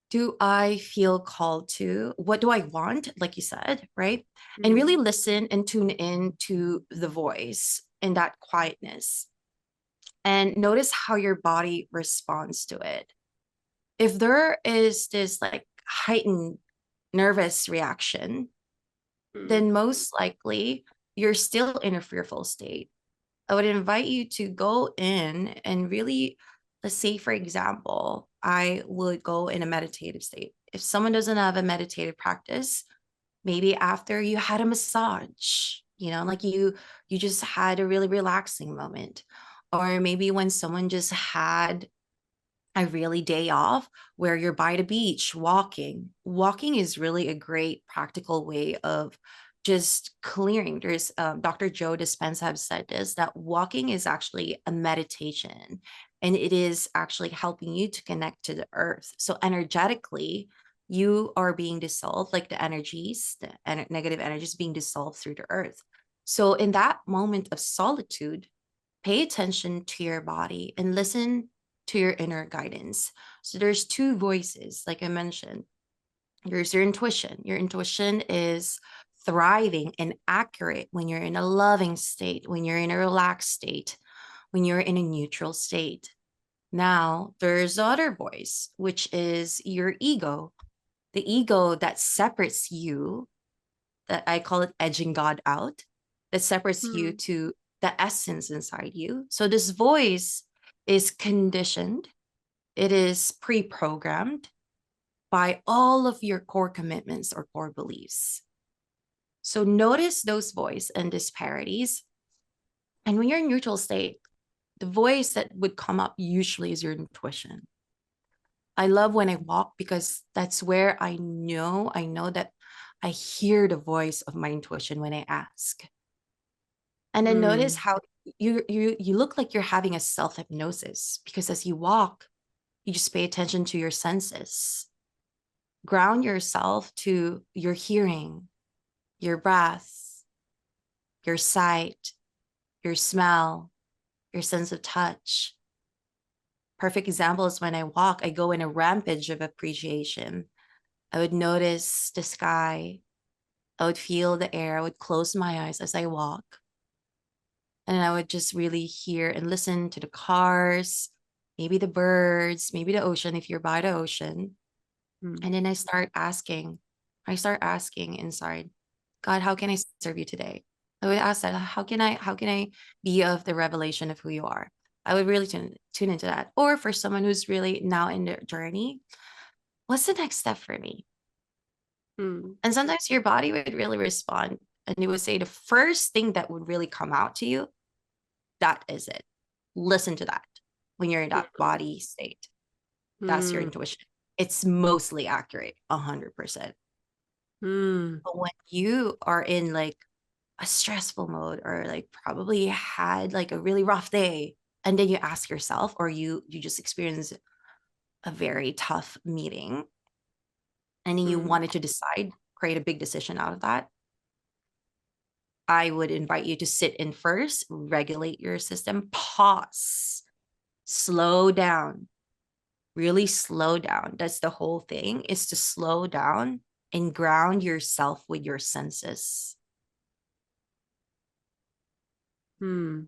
Speaker 2: do I feel called to? What do I want? Like you said, right? And really
Speaker 1: Mm.
Speaker 2: listen and tune in to the voice in that quietness, and notice how your body responds to it. If there is this like heightened nervous reaction,
Speaker 1: Mm.
Speaker 2: then most likely you're still in a fearful state. I would invite you to go in and really, let's say, for example, I would go in a meditative state. If someone doesn't have a meditative practice, maybe after you had a massage, like you just had a really relaxing moment. Or maybe when someone just had a really day off where you're by the beach walking is really a great practical way of just clearing. There's Dr. Joe Dispenza have said this, that walking is actually a meditation, and it is actually helping you to connect to the earth. So energetically you are being dissolved, like the energies, negative energies being dissolved through the earth. So in that moment of solitude, pay attention to your body and listen to your inner guidance. So there's two voices, like I mentioned. There's your intuition. Your intuition is thriving and accurate when you're in a loving state, when you're in a relaxed state, when you're in a neutral state. Now, there's the other voice, which is your ego, the ego that separates you, that I call it edging God out, that separates you
Speaker 1: Mm.
Speaker 2: to the essence inside you. So this voice is conditioned, it is pre-programmed by all of your core commitments or core beliefs. So notice those voice and disparities. And when you're in neutral state, the voice that would come up usually is your intuition. I love when I walk because that's where I know that I hear the voice of my intuition when I ask. And then notice
Speaker 1: Mm.
Speaker 2: how you look like you're having a self-hypnosis, because as you walk, you just pay attention to your senses. Ground yourself to your hearing, your breath, your sight, your smell, your sense of touch. Perfect example is when I walk, I go in a rampage of appreciation. I would notice the sky. I would feel the air. I would close my eyes as I walk. And I would just really hear and listen to the cars, maybe the birds, maybe the ocean if you're by the ocean.
Speaker 1: Mm.
Speaker 2: And then I start asking inside, God, how can I serve you today? I would ask that, how can I be of the revelation of who you are? I would really tune into that. Or for someone who's really now in their journey, what's the next step for me?
Speaker 1: Mm.
Speaker 2: And sometimes your body would really respond, and it would say the first thing that would really come out to you, that is it. Listen to that when you're in that body state. That's your
Speaker 1: Mm.
Speaker 2: intuition. It's mostly accurate, 100%.
Speaker 1: Mm.
Speaker 2: But when you are in like a stressful mode, or like probably had like a really rough day, and then you ask yourself, or you just experience a very tough meeting, and then you
Speaker 1: Mm.
Speaker 2: wanted to decide, create a big decision out of that, I would invite you to sit in first, regulate your system, pause, slow down, really slow down. That's the whole thing, is to slow down and ground yourself with your senses.
Speaker 1: Mm.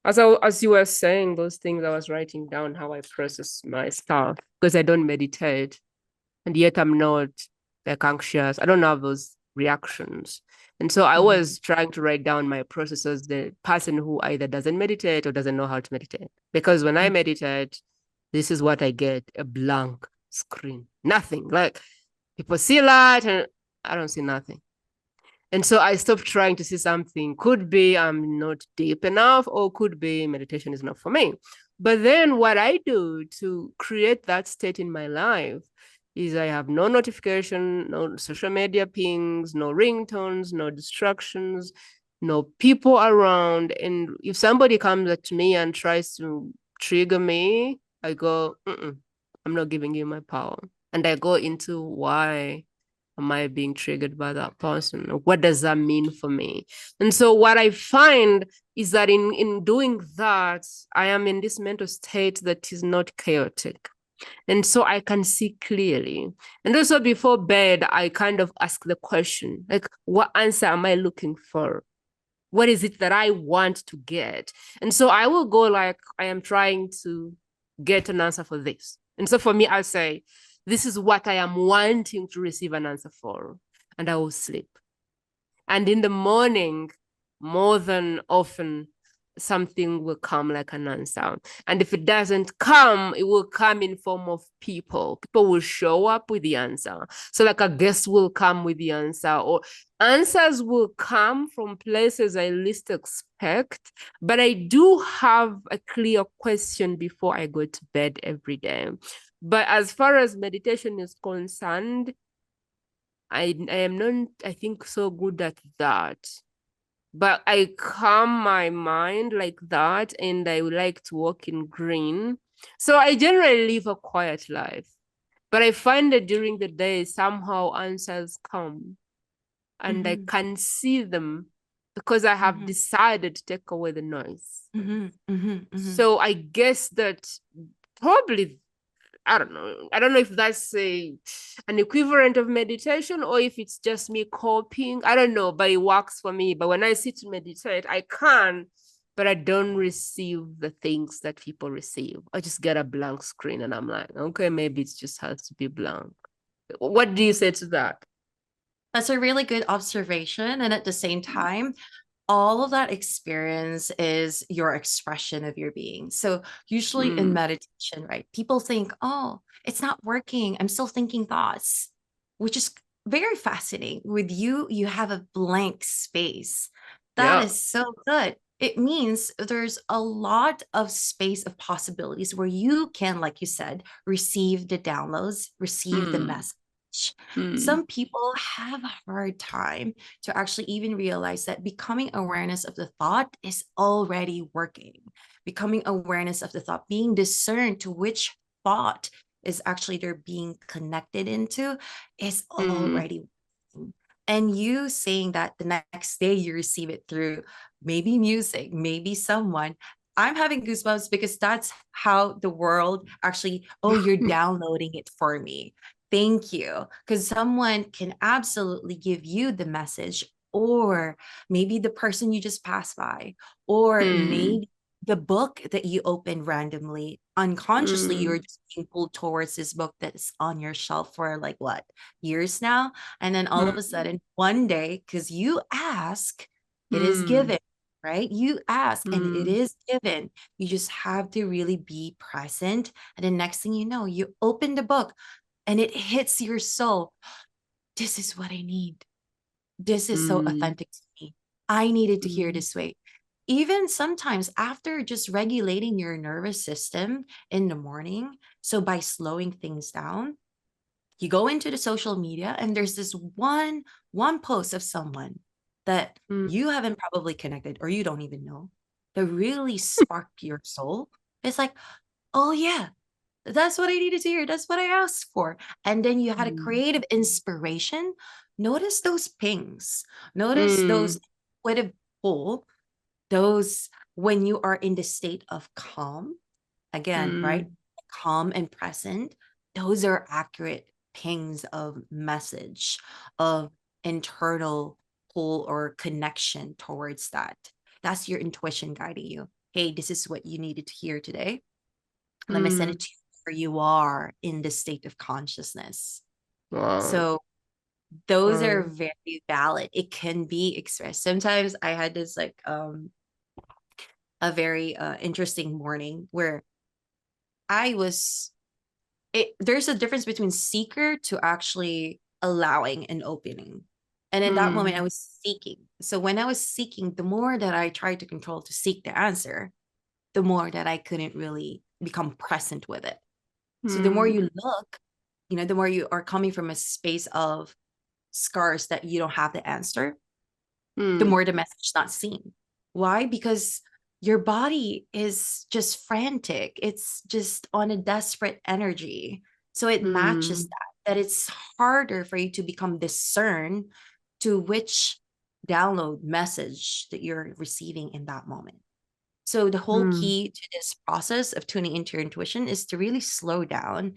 Speaker 1: As you were saying those things, I was writing down how I process my stuff because I don't meditate, and yet I'm not like anxious. I don't have those reactions. And so I
Speaker 2: Mhm.
Speaker 1: was trying to write down my process as the person who either doesn't meditate or doesn't know how to meditate. Because when I
Speaker 2: Mhm.
Speaker 1: meditate, this is what I get, a blank screen. Nothing. Like people see light and I don't see nothing. And so I stopped trying to see something. Could be I'm not deep enough, or could be meditation is not for me. But then what I do to create that state in my life is I have no notification, no social media pings, no ringtones, no distractions, no people around. And if somebody comes up to me and tries to trigger me, I go, I'm not giving you my power. And I go into why. Am I being triggered by that person? What does that mean for me? And so what I find is that in doing that, I am in this mental state that is not chaotic. And so I can see clearly. And also before bed, I kind of ask the question, like, what answer am I looking for? What is it that I want to get? And so I will go like, I am trying to get an answer for this. And so for me, I'll say, this is what I am wanting to receive an answer for. And I will sleep. And in the morning, more than often, something will come like an answer. And if it doesn't come, it will come in form of people. People will show up with the answer. So like a guest will come with the answer, or answers will come from places I least expect. But I do have a clear question before I go to bed every day. But as far as meditation is concerned, I am not, I think, so good at that. But I calm my mind like that, and I would like to walk in green. So I generally live a quiet life. But I find that during the day, somehow answers come and I can see them because I have decided to take away the noise. So I guess that probably, I don't know. I don't know if that's an equivalent of meditation or if it's just me coping. I don't know, but it works for me. But when I sit to meditate, I can, but I don't receive the things that people receive. I just get a blank screen and I'm like, okay, maybe it just has to be blank. What do you say to that?
Speaker 2: That's a really good observation. And at the same time, all of that experience is your expression of your being. So usually in meditation, right, people think, oh, it's not working. I'm still thinking thoughts, which is very fascinating. With you, you have a blank space. That
Speaker 1: Yeah.
Speaker 2: is so good. It means there's a lot of space of possibilities where you can, like you said, receive the downloads, receive the message. Some people have a hard time to actually even realize that becoming awareness of the thought is already working. Becoming awareness of the thought, being discerned to which thought is actually they're being connected into is already working. And you saying that the next day you receive it through maybe music, maybe someone. I'm having goosebumps because that's how the world actually, oh, you're downloading it for me. Thank you. Because someone can absolutely give you the message, or maybe the person you just passed by, or maybe the book that you opened randomly, unconsciously, you're just being pulled towards this book that's on your shelf for like what, years now? And then all of a sudden, one day, because you ask, it is given, right? You ask and it is given. You just have to really be present. And the next thing you know, you open the book and it hits your soul. This is what I need. This is so authentic to me. I needed to hear this way. Even sometimes after just regulating your nervous system in the morning, so by slowing things down, you go into the social media and there's this one post of someone that you haven't probably connected or you don't even know that really sparked your soul. It's like, oh yeah, that's what I needed to hear. That's what I asked for. And then you had a creative inspiration. Notice those pings. Notice those intuitive pull. Those when you are in the state of calm, again, right? Calm and present. Those are accurate pings of message, of internal pull or connection towards that. That's your intuition guiding you. Hey, this is what you needed to hear today. Let me send it to you where you are in the state of consciousness.
Speaker 1: Wow.
Speaker 2: So those are very valid. It can be expressed. Sometimes I had this like a very interesting morning where I was there's a difference between seeker to actually allowing and opening. And in that moment I was seeking. So when I was seeking, the more that I tried to control to seek the answer, the more that I couldn't really become present with it. So the more you look, you know, the more you are coming from a space of scars that you don't have the answer, the more the message is not seen. Why? Because your body is just frantic. It's just on a desperate energy. So it matches that. that it's harder for you to become discern to which download message that you're receiving in that moment. So the whole
Speaker 1: Mm,
Speaker 2: key to this process of tuning into your intuition is to really slow down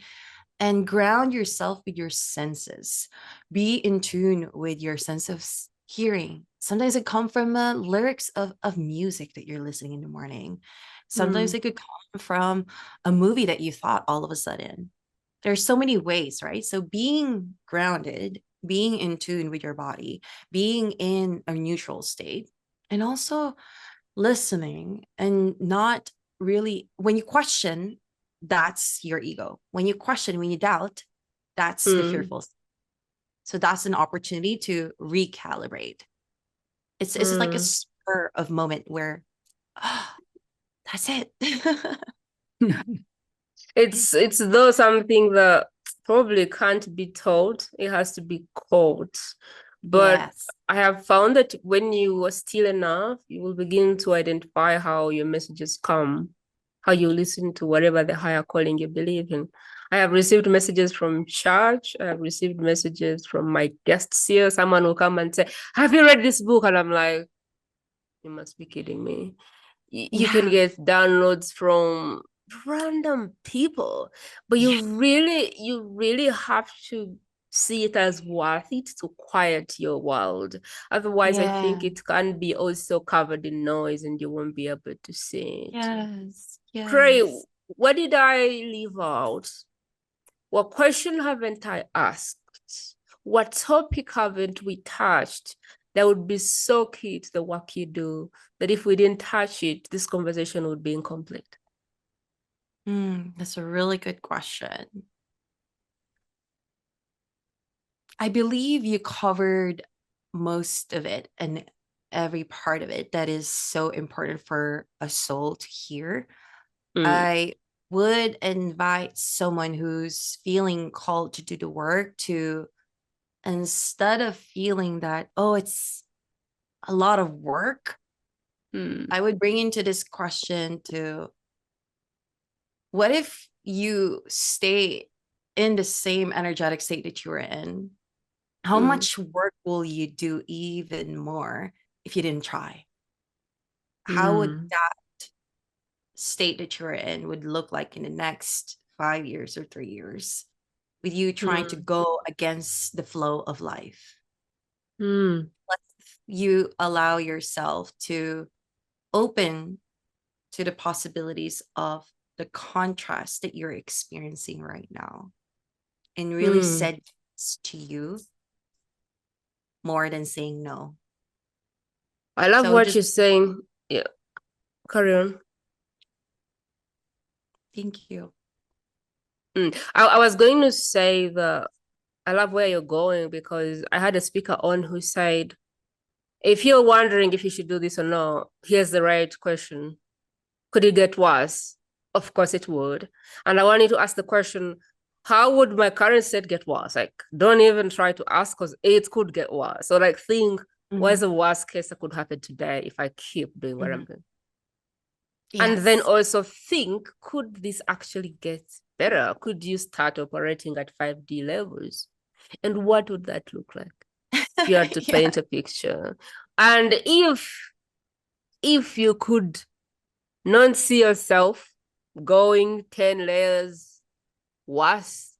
Speaker 2: and ground yourself with your senses. Be in tune with your sense of hearing. Sometimes it comes from lyrics of music that you're listening in the morning. Sometimes
Speaker 1: mm,
Speaker 2: it could come from a movie that you thought all of a sudden. There's so many ways, right? So being grounded, being in tune with your body, being in a neutral state, and also listening and not really, when you question, that's your ego. When you question, when you doubt, that's the
Speaker 1: mm,
Speaker 2: fearful. So that's an opportunity to recalibrate. It's just like a
Speaker 1: mm.
Speaker 2: spur of moment where, oh, that's it.
Speaker 1: It's though something that probably can't be taught. It has to be caught. But
Speaker 2: Yes.
Speaker 1: I have found that when you are still enough, you will begin to identify how your messages come, how you listen to whatever the higher calling you believe in. I have received messages from church. I have received messages from my guests here. Someone will come and say, "Have you read this book?" And I'm like, "You must be kidding me." You can
Speaker 2: Yeah.
Speaker 1: get downloads from random people, but
Speaker 2: Yeah.
Speaker 1: you really have to see it as worth it to quiet your world. Otherwise, I think
Speaker 2: Yeah.
Speaker 1: it can be also covered in noise and you won't be able to see it.
Speaker 2: Yes.
Speaker 1: Khrey,
Speaker 2: Yes.
Speaker 1: what did I leave out? What question haven't I asked? What topic haven't we touched that would be so key to the work you do that if we didn't touch it, this conversation would be incomplete?
Speaker 2: That's a really good question. I believe you covered most of it and every part of it that is so important for a soul to hear.
Speaker 1: Mm,
Speaker 2: I would invite someone who's feeling called to do the work to, instead of feeling that, oh, it's a lot of work,
Speaker 1: mm,
Speaker 2: I would bring into this question to, what if you stay in the same energetic state that you were in? How
Speaker 1: mm,
Speaker 2: much work will you do even more if you didn't try? How would
Speaker 1: mm,
Speaker 2: that state that you're in would look like in the next 5 years or 3 years with you trying to
Speaker 1: mm,
Speaker 2: go against the flow of life?
Speaker 1: mm,
Speaker 2: Let you allow yourself to open to the possibilities of the contrast that you're experiencing right now and really
Speaker 1: mm.
Speaker 2: said yes to you more than saying no.
Speaker 1: I love
Speaker 2: So
Speaker 1: what
Speaker 2: just
Speaker 1: you're saying. Yeah, carry on.
Speaker 2: thank you.
Speaker 1: I was going to say that I love where you're going because I had a speaker on who said, if you're wondering if you should do this or not, here's the right question. Could it get worse? Of course it would. And I want you to ask the question, how would my current state get worse? Like, don't even try to ask because it could get worse. So, like, think, what's
Speaker 2: Mhm,
Speaker 1: the worst case that could happen today if I keep doing what I'm
Speaker 2: mhm.
Speaker 1: doing? And then
Speaker 2: Yes.
Speaker 1: also think, could this actually get better? Could you start operating at 5D levels? And what would that look like? If you had to
Speaker 2: Yeah.
Speaker 1: paint a picture. And if you could not see yourself going 10 layers worse,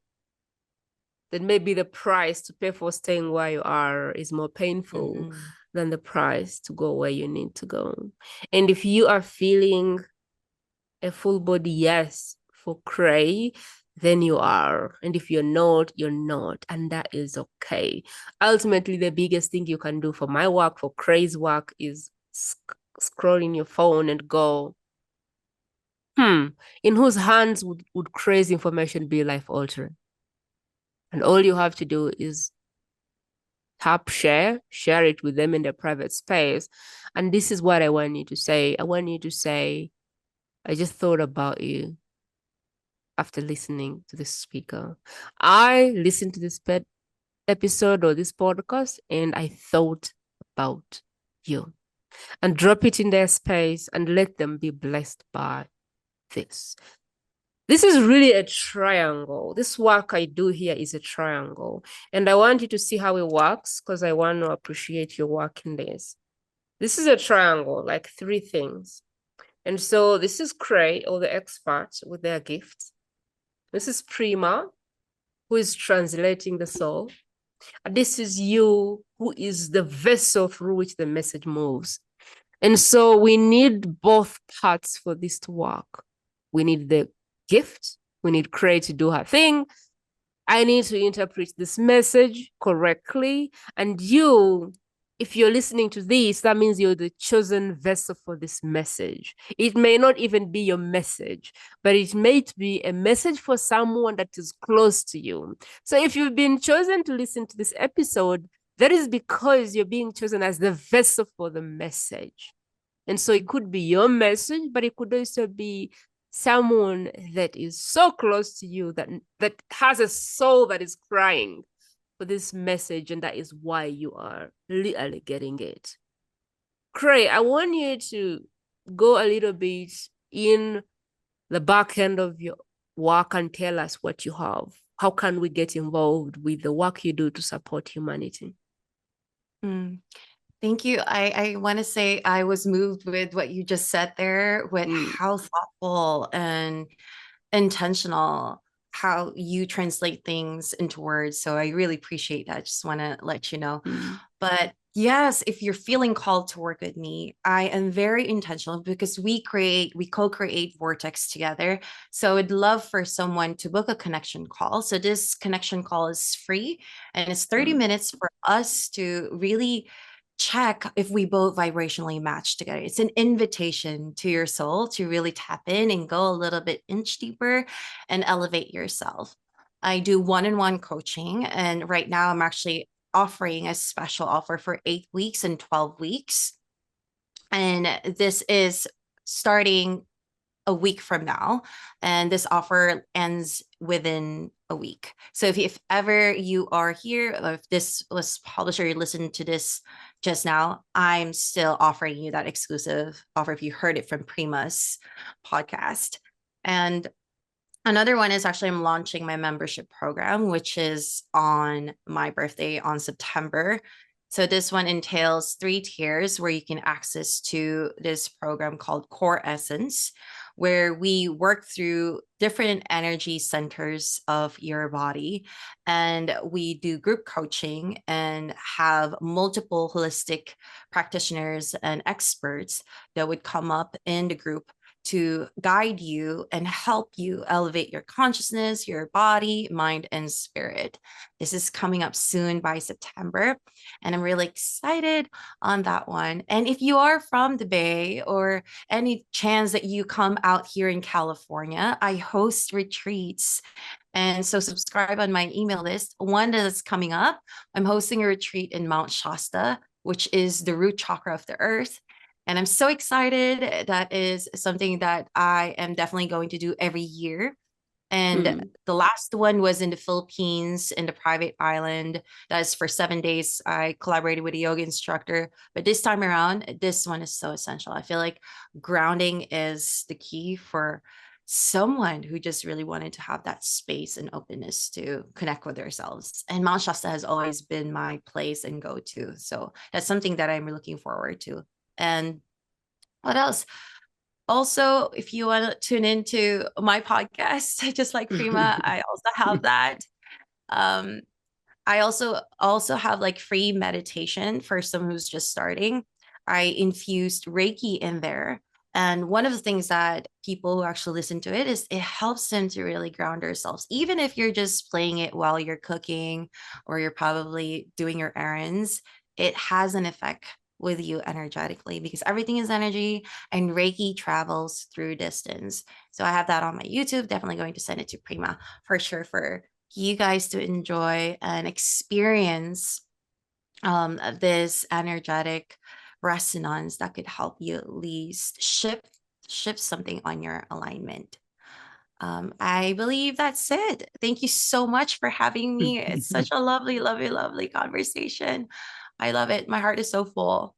Speaker 1: then maybe the price to pay for staying where you are is more painful
Speaker 2: Mhm.
Speaker 1: than the price to go where you need to go. And if you are feeling a full body yes for Khrey, then you are. And if you're not, you're not. And that is okay. Ultimately, the biggest thing you can do for my work, for Khrey's work, is scroll in your phone and go, in whose hands would Khrey's information be life altering? And all you have to do is tap share it with them in their private space. And this is what I want you to say. I want you to say, I just thought about you after listening to this speaker. I listened to this episode or this podcast and I thought about you. And drop it in their space and let them be blessed by this. This is really a triangle. This work I do here is a triangle. And I want you to see how it works because I want to appreciate your work in this. This is a triangle, like three things. And so this is Khrey, or the expert with their gifts. This is Prima, who is translating the soul. And this is you, who is the vessel through which the message moves. And so we need both parts for this to work. We need the gift. We need Khrey to do her thing. I need to interpret this message correctly. And you, if you're listening to this, that means you're the chosen vessel for this message. It may not even be your message, but it may be a message for someone that is close to you. So if you've been chosen to listen to this episode, that is because you're being chosen as the vessel for the message. And so it could be your message, but it could also be someone that is so close to you that has a soul that is crying for this message, and that is why you are literally getting it. Khrey, I want you to go a little bit in the back end of your work and tell us what you have. How can we get involved with the work you do to support humanity?
Speaker 2: Thank you. I want to say I was moved with what you just said there, with
Speaker 1: Mm.
Speaker 2: how thoughtful and intentional how you translate things into words. So I really appreciate that. I just want to let you know.
Speaker 1: Mm.
Speaker 2: But yes, if you're feeling called to work with me, I am very intentional because we co-create Vortex together. So I'd love for someone to book a connection call. So this connection call is free and it's 30
Speaker 1: Mm.
Speaker 2: minutes for us to really check if we both vibrationally match together. It's an invitation to your soul to really tap in and go a little bit inch deeper and elevate yourself. I do one-on-one coaching, and right now I'm actually offering a special offer for 8 weeks and 12 weeks. And this is starting a week from now, and this offer ends within a week. So if ever you are here, or if this was published or you listened to this just now, I'm still offering you that exclusive offer if you heard it from Prima's podcast. And another one is actually I'm launching my membership program, which is on my birthday on September. So this one entails 3 tiers where you can access to this program called Core Essence, where we work through different energy centers of your body. And we do group coaching and have multiple holistic practitioners and experts that would come up in the group to guide you and help you elevate your consciousness, your body, mind, and spirit. This is coming up soon by September, and I'm really excited on that one. And if you are from the Bay or any chance that you come out here in California, I host retreats. And so subscribe on my email list. One that's coming up, I'm hosting a retreat in Mount Shasta, which is the root chakra of the earth. And I'm so excited. That is something that I am definitely going to do every year. And
Speaker 1: Mm.
Speaker 2: the last one was in the Philippines, in the private island. That's for 7 days. I collaborated with a yoga instructor. But this time around, this one is so essential. I feel like grounding is the key for someone who just really wanted to have that space and openness to connect with themselves. And Mount Shasta has always been my place and go to. So that's something that I'm looking forward to. And what else? Also, if you want to tune into my podcast, just like Prima, I also have that. Um, I also have like free meditation for someone who's just starting. I infused Reiki in there. And one of the things that people who actually listen to it is it helps them to really ground themselves. Even if you're just playing it while you're cooking or you're probably doing your errands, it has an effect with you energetically because everything is energy and Reiki travels through distance. So I have that on my YouTube. Definitely going to send it to Prima for sure for you guys to enjoy and experience this energetic resonance that could help you at least shift something on your alignment. I believe that's it. Thank you so much for having me. It's such a lovely, lovely, lovely conversation. I love it. My heart is so full.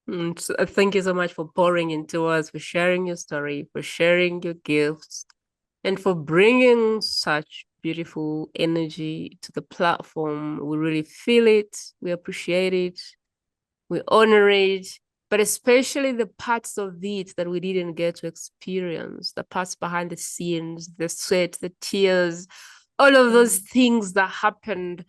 Speaker 1: Thank you so much for pouring into us, for sharing your story, for sharing your gifts. and for bringing such beautiful energy to the platform. We really feel it. We appreciate it. We honor it. But especially the parts of it that we didn't get to experience, the parts behind the scenes, the sweat, the tears, all of those things that happened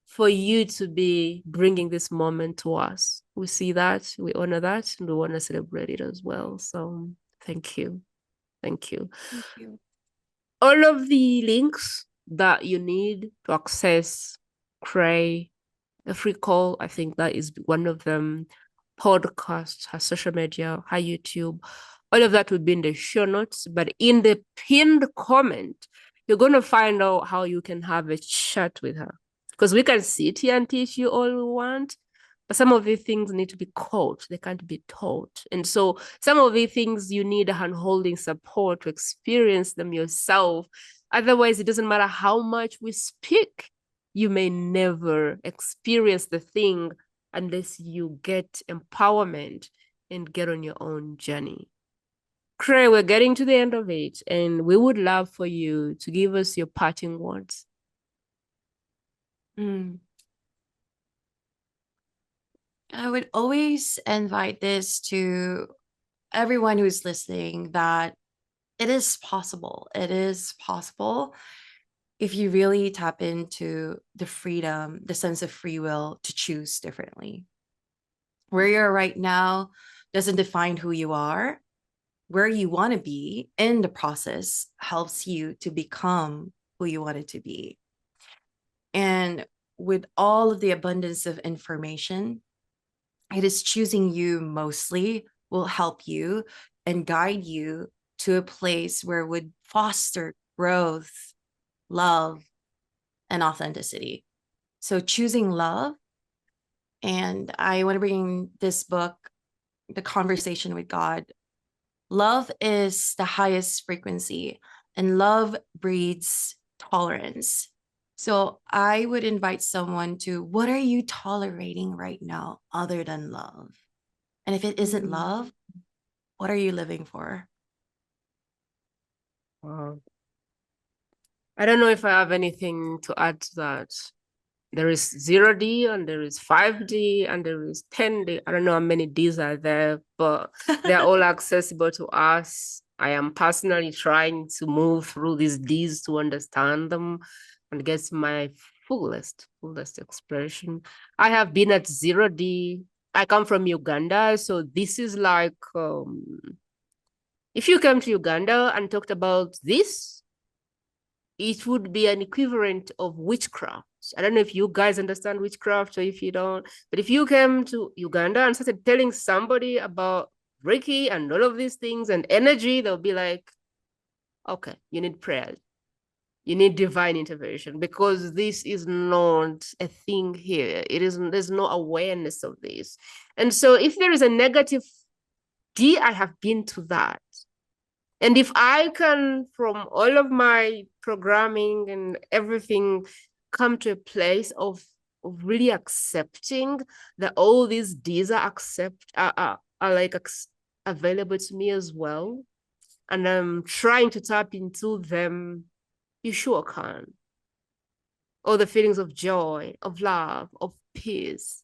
Speaker 1: for you to be bringing this moment to us. We see that, we honor that, and we want to celebrate it as well. So thank you. Thank you.
Speaker 2: Thank you.
Speaker 1: All of the links that you need to access Khrey, a free call, I think that is one of them, podcasts, her social media, her YouTube, all of that will be in the show notes. But in the pinned comment, you're going to find out how you can have a chat with her. Because we can sit here and teach you all we want, but some of these things need to be caught. They can't be taught. And so some of these things you need a hand-holding support to experience them yourself. Otherwise, it doesn't matter how much we speak. You may never experience the thing unless you get empowerment and get on your own journey. Khrey, we're getting to the end of it, and we would love for you to give us your parting words.
Speaker 2: I would always invite this to everyone who's listening, that it is possible. It is possible if you really tap into the freedom, the sense of free will to choose differently. Where you're right now doesn't define who you are. Where you want to be in the process helps you to become who you want it to be. And with all of the abundance of information, it is choosing you mostly will help you and guide you to a place where it would foster growth, love, and authenticity. So choosing love. And I want to bring this book, The Conversation with God. Love is the highest frequency, and love breeds tolerance. So I would invite someone to, what are you tolerating right now other than love? And if it isn't love, what are you living for?
Speaker 1: Wow. I don't know if I have anything to add to that. There is 0D and there is 5D and there is 10D. I don't know how many Ds are there, but they're all accessible to us. I am personally trying to move through these Ds to understand them and get my fullest expression. I have been at 0D. I come from Uganda, so this is like, if you came to Uganda and talked about this, it would be an equivalent of witchcraft. I don't know if you guys understand witchcraft or if you don't, but if you came to Uganda and started telling somebody about Reiki and all of these things and energy, they'll be like, okay, you need prayer. You need divine intervention, because this is not a thing here. There's no awareness of this. And so if there is a negative D, I have been to that. And if I can, from all of my programming and everything, come to a place of really accepting that all these Ds are available to me as well, and I'm trying to tap into them, you sure can. All the feelings of joy, of love, of peace,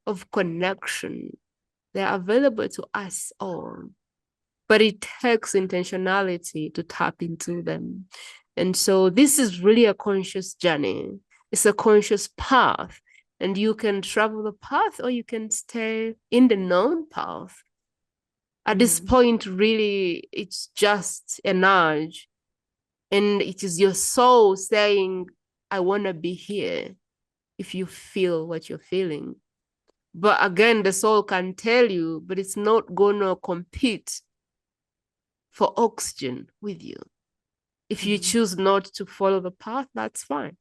Speaker 1: of connection, they're available to us all. But it takes intentionality to tap into them. And so this is really a conscious journey. It's a conscious path. And you can travel the path or you can stay in the known path. At this point, really, it's just a nudge. And it is your soul saying, I want to be here, if you feel what you're feeling. But again, the soul can tell you, but it's not going to compete for oxygen with you. If you choose not to follow the path, that's fine.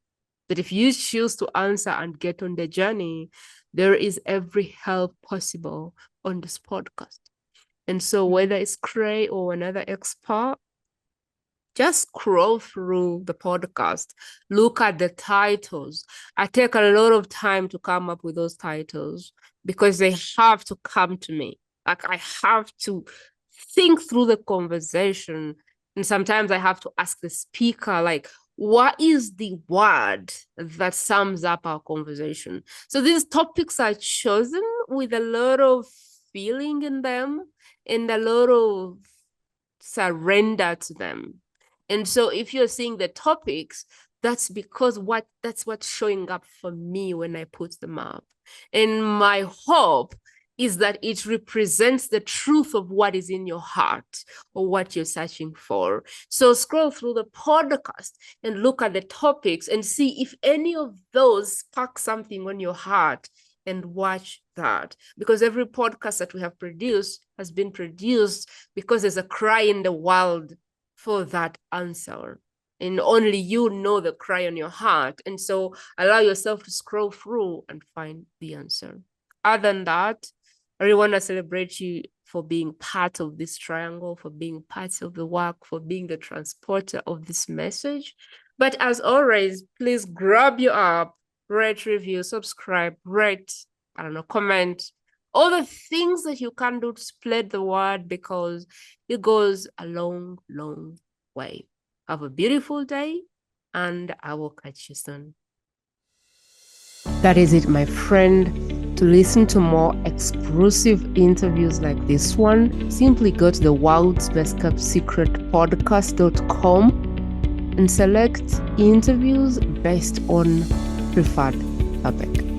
Speaker 1: But if you choose to answer and get on the journey, there is every help possible on this podcast. And so whether it's Khrey or another expert, just scroll through the podcast, look at the titles. I take a lot of time to come up with those titles because they have to come to me. Like, I have to think through the conversation And sometimes I have to ask the speaker, like, what is the word that sums up our conversation? So these topics are chosen with a lot of feeling in them and a lot of surrender to them. And so if you're seeing the topics, that's because that's what's showing up for me when I put them up. And my hope is that it represents the truth of what is in your heart or what you're searching for. So scroll through the podcast and look at the topics and see if any of those spark something on your heart, and watch that. Because every podcast that we have produced has been produced because there's a cry in the world for that answer. And only you know the cry on your heart. And so allow yourself to scroll through and find the answer. Other than that, I really want to celebrate you for being part of this triangle, for being part of the work, for being the transporter of this message. But as always, please grab your app, rate, review, subscribe, rate, I don't know, comment, all the things that you can do to spread the word, because it goes a long, long way. Have a beautiful day, and I will catch you soon. That is it, my friend. To listen to more exclusive interviews like this one, simply go to the world's best kept secret podcast.com and select interviews based on preferred topic.